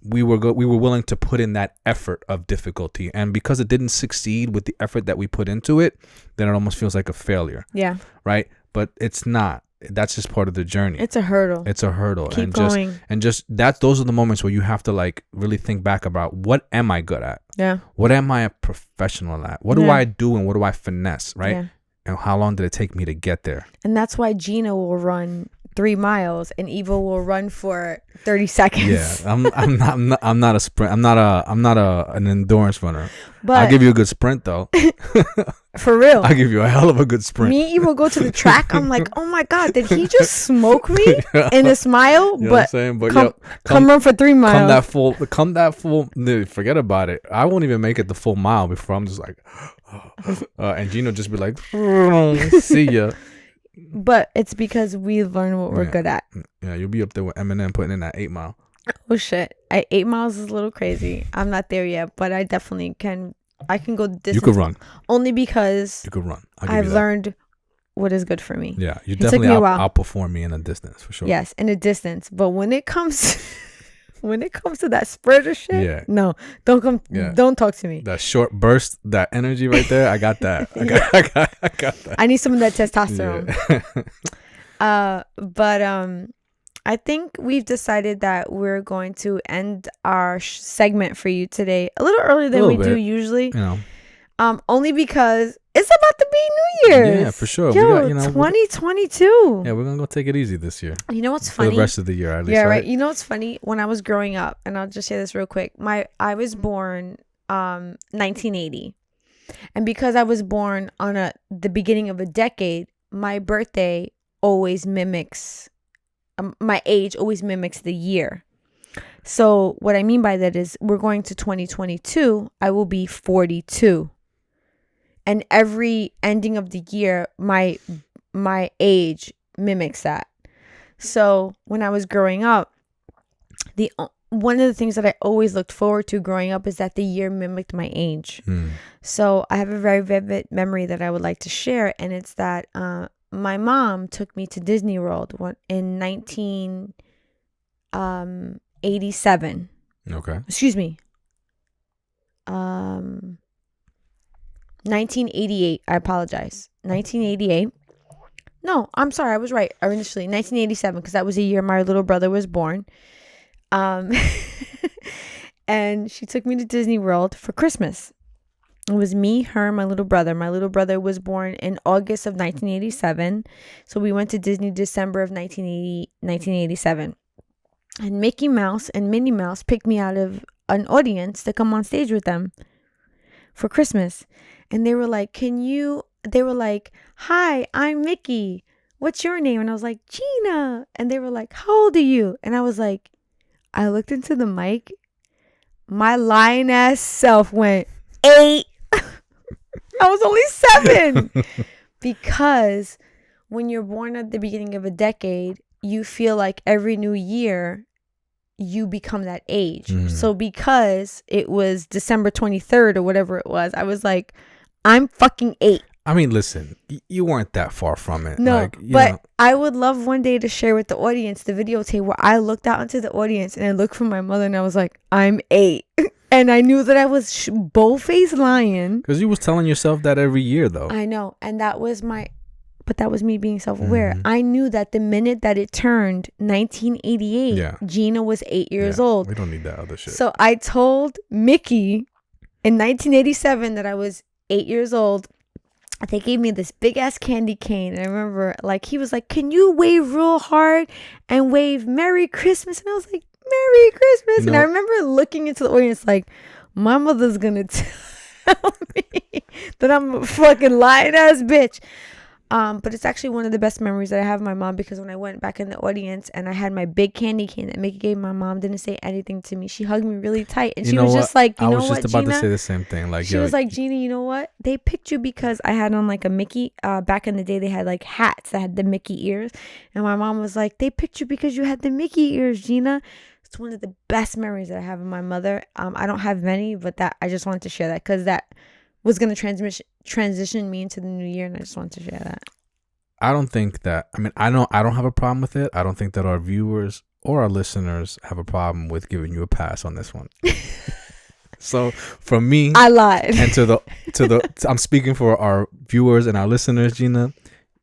we were willing to put in that effort of difficulty, and because it didn't succeed with the effort that we put into it, then it almost feels like a failure. Yeah. Right? But it's not. That's just part of the journey. It's a hurdle. Keep going. Those are the moments where you have to like really think back about, what am I good at? Yeah. What am I a professional at? What do I do and what do I finesse? Right. Yeah. And how long did it take me to get there? And that's why Gina will run 3 miles and Eva will run for 30 seconds. Yeah, I'm not a sprint. I'm not an endurance runner. But I'll give you a good sprint though. For real. I'll give you a hell of a good sprint. Me and Eva go to the track. I'm like, oh my God, did he just smoke me in a smile? You know what I'm saying? But come run for 3 miles. Come that full. Dude, forget about it. I won't even make it the full mile before I'm just like, and Gino just be like, see ya. But it's because we learn what we're good at. Yeah, you'll be up there with Eminem putting in that 8 mile. Oh shit, 8 miles is a little crazy. I'm not there yet, but I definitely can. I can go distance. You could run. Only because you could run. I've learned what is good for me. Yeah, you definitely outperform me in a distance for sure. Yes, in a distance. But when it comes to that spurter shit, no, don't come. Yeah. Don't talk to me. That short burst, that energy right there, I got that. I got that. I need some of that testosterone. Yeah. But I think we've decided that we're going to end our segment for you today a little earlier than we do usually. You know, only because it's about to be New Year's. Yeah, for sure. Yo, we got, 2022. Yeah, we're gonna go take it easy this year. You know what's funny? For the rest of the year, at least. Yeah, right. You know what's funny? When I was growing up, and I'll just share this real quick. I was born 1980, and because I was born on the beginning of a decade, my birthday always mimics. My age always mimics the year. So what I mean by that is we're going to 2022. I will be 42. And every ending of the year, my age mimics that. So when I was growing up, one of the things that I always looked forward to growing up is that the year mimicked my age. So I have a very vivid memory that I would like to share, and it's that my mom took me to Disney World in 1987. Okay. Excuse me. 1988. I apologize. 1988. No, I'm sorry. I was right. Initially, 1987, because that was the year my little brother was born. And she took me to Disney World for Christmas. It was me, her, my little brother. My little brother was born in August of 1987. So we went to Disney December of 1987. And Mickey Mouse and Minnie Mouse picked me out of an audience to come on stage with them for Christmas. And they were like, hi, I'm Mickey. What's your name? And I was like, Gina. And they were like, how old are you? And I was like, I looked into the mic. My lying ass self went 8. I was only 7. Because when you're born at the beginning of a decade, you feel like every new year you become that age. So because it was December 23rd or whatever it was, I was like, I'm fucking 8. I mean, listen, you weren't that far from it. No, like, but I would love one day to share with the audience the videotape where I looked out into the audience and I looked for my mother and I was like, I'm 8. And I knew that I was bold-faced lying. Because you was telling yourself that every year, though. I know. And that was me being self-aware. I knew that the minute that it turned 1988, Gina was 8 years old. We don't need that other shit. So I told Mickey in 1987 that I was 8 years old. They gave me this big ass candy cane. And I remember he was like, can you wave real hard and wave Merry Christmas? And I was like, Merry Christmas. And I remember looking into the audience like, my mother's gonna tell me that I'm a fucking lying ass bitch. But it's actually one of the best memories that I have of my mom, because when I went back in the audience and I had my big candy cane that Mickey gave, my mom didn't say anything to me. She hugged me really tight, and she was just like, you know what, Gina? I was just about to say the same thing. Like, she was like, Gina, you know what? They picked you because I had on like a Mickey. Back in the day, they had like hats that had the Mickey ears, and my mom was like, they picked you because you had the Mickey ears, Gina. It's one of the best memories that I have of my mother. I don't have many, but that I just wanted to share that because that was going to transition me into the new year, and I just wanted to share that. I don't think that, I don't have a problem with it. I don't think that our viewers or our listeners have a problem with giving you a pass on this one. So from me, I lied. And I'm speaking for our viewers and our listeners, Gina,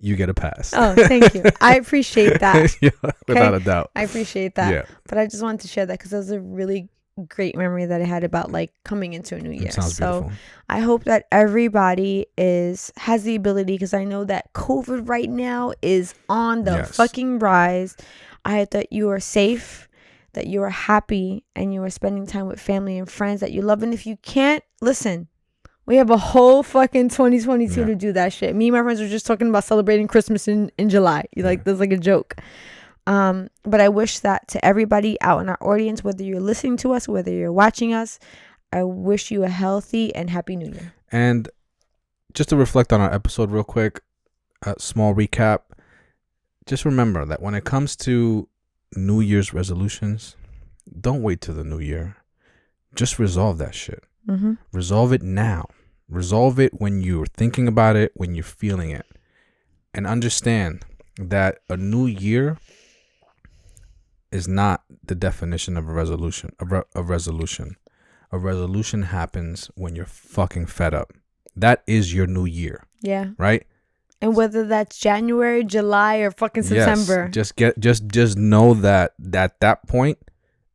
you get a pass. Oh, thank you. I appreciate that. Yeah, without a doubt. I appreciate that. Yeah. But I just wanted to share that because that was a really great memory that I had about like coming into a new year. It sounds beautiful. I hope that everybody has the ability, because I know that COVID right now is on the fucking rise. I hope that you are safe, that you are happy, and you are spending time with family and friends that you love. And if you can't, listen, we have a whole fucking 2022 to do that shit. Me and my friends were just talking about celebrating Christmas in July. Like, that's like a joke. But I wish that to everybody out in our audience, whether you're listening to us, whether you're watching us, I wish you a healthy and happy new year. And just to reflect on our episode real quick, a small recap. Just remember that when it comes to New Year's resolutions, don't wait till the new year. Just resolve that shit. Mm-hmm. Resolve it now. Resolve it when you're thinking about it, when you're feeling it. And understand that a new year is not the definition of a resolution. A resolution happens when you're fucking fed up. That is your new year. Yeah. Right? And whether that's January, July, or fucking September. Yes. Just know that at that point,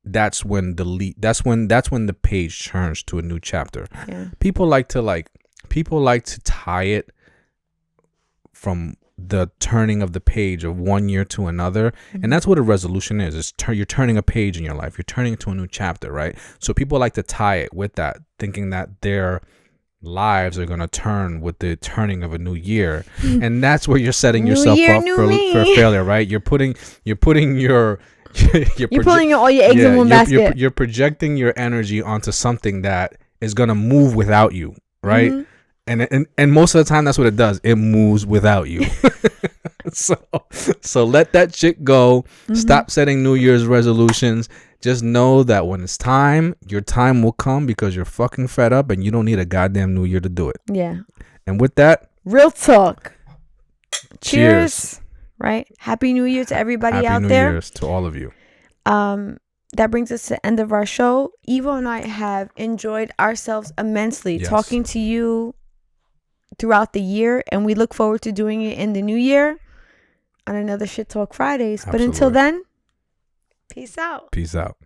that's when the page turns to a new chapter. Yeah. People like to tie it from the turning of the page of one year to another. Mm-hmm. And that's what a resolution is. You're turning a page in your life. You're turning to a new chapter, right? So people like to tie it with that, thinking that their lives are going to turn with the turning of a new year. And that's where you're setting yourself up for failure, right? You're putting your you're pulling all your eggs in one basket. You're projecting your energy onto something that is going to move without you, right? Mm-hmm. And most of the time, that's what it does. It moves without you. So let that shit go. Stop setting New Year's resolutions. Just know that when it's time, your time will come because you're fucking fed up and you don't need a goddamn New Year to do it. Yeah. And with that, real talk. Cheers. Right. Happy New Year to everybody Happy out New there. Year's to all of you. That brings us to the end of our show. Evo and I have enjoyed ourselves immensely talking to you throughout the year, and we look forward to doing it in the new year on another Shit Talk Fridays. Absolutely. But until then, peace out. Peace out.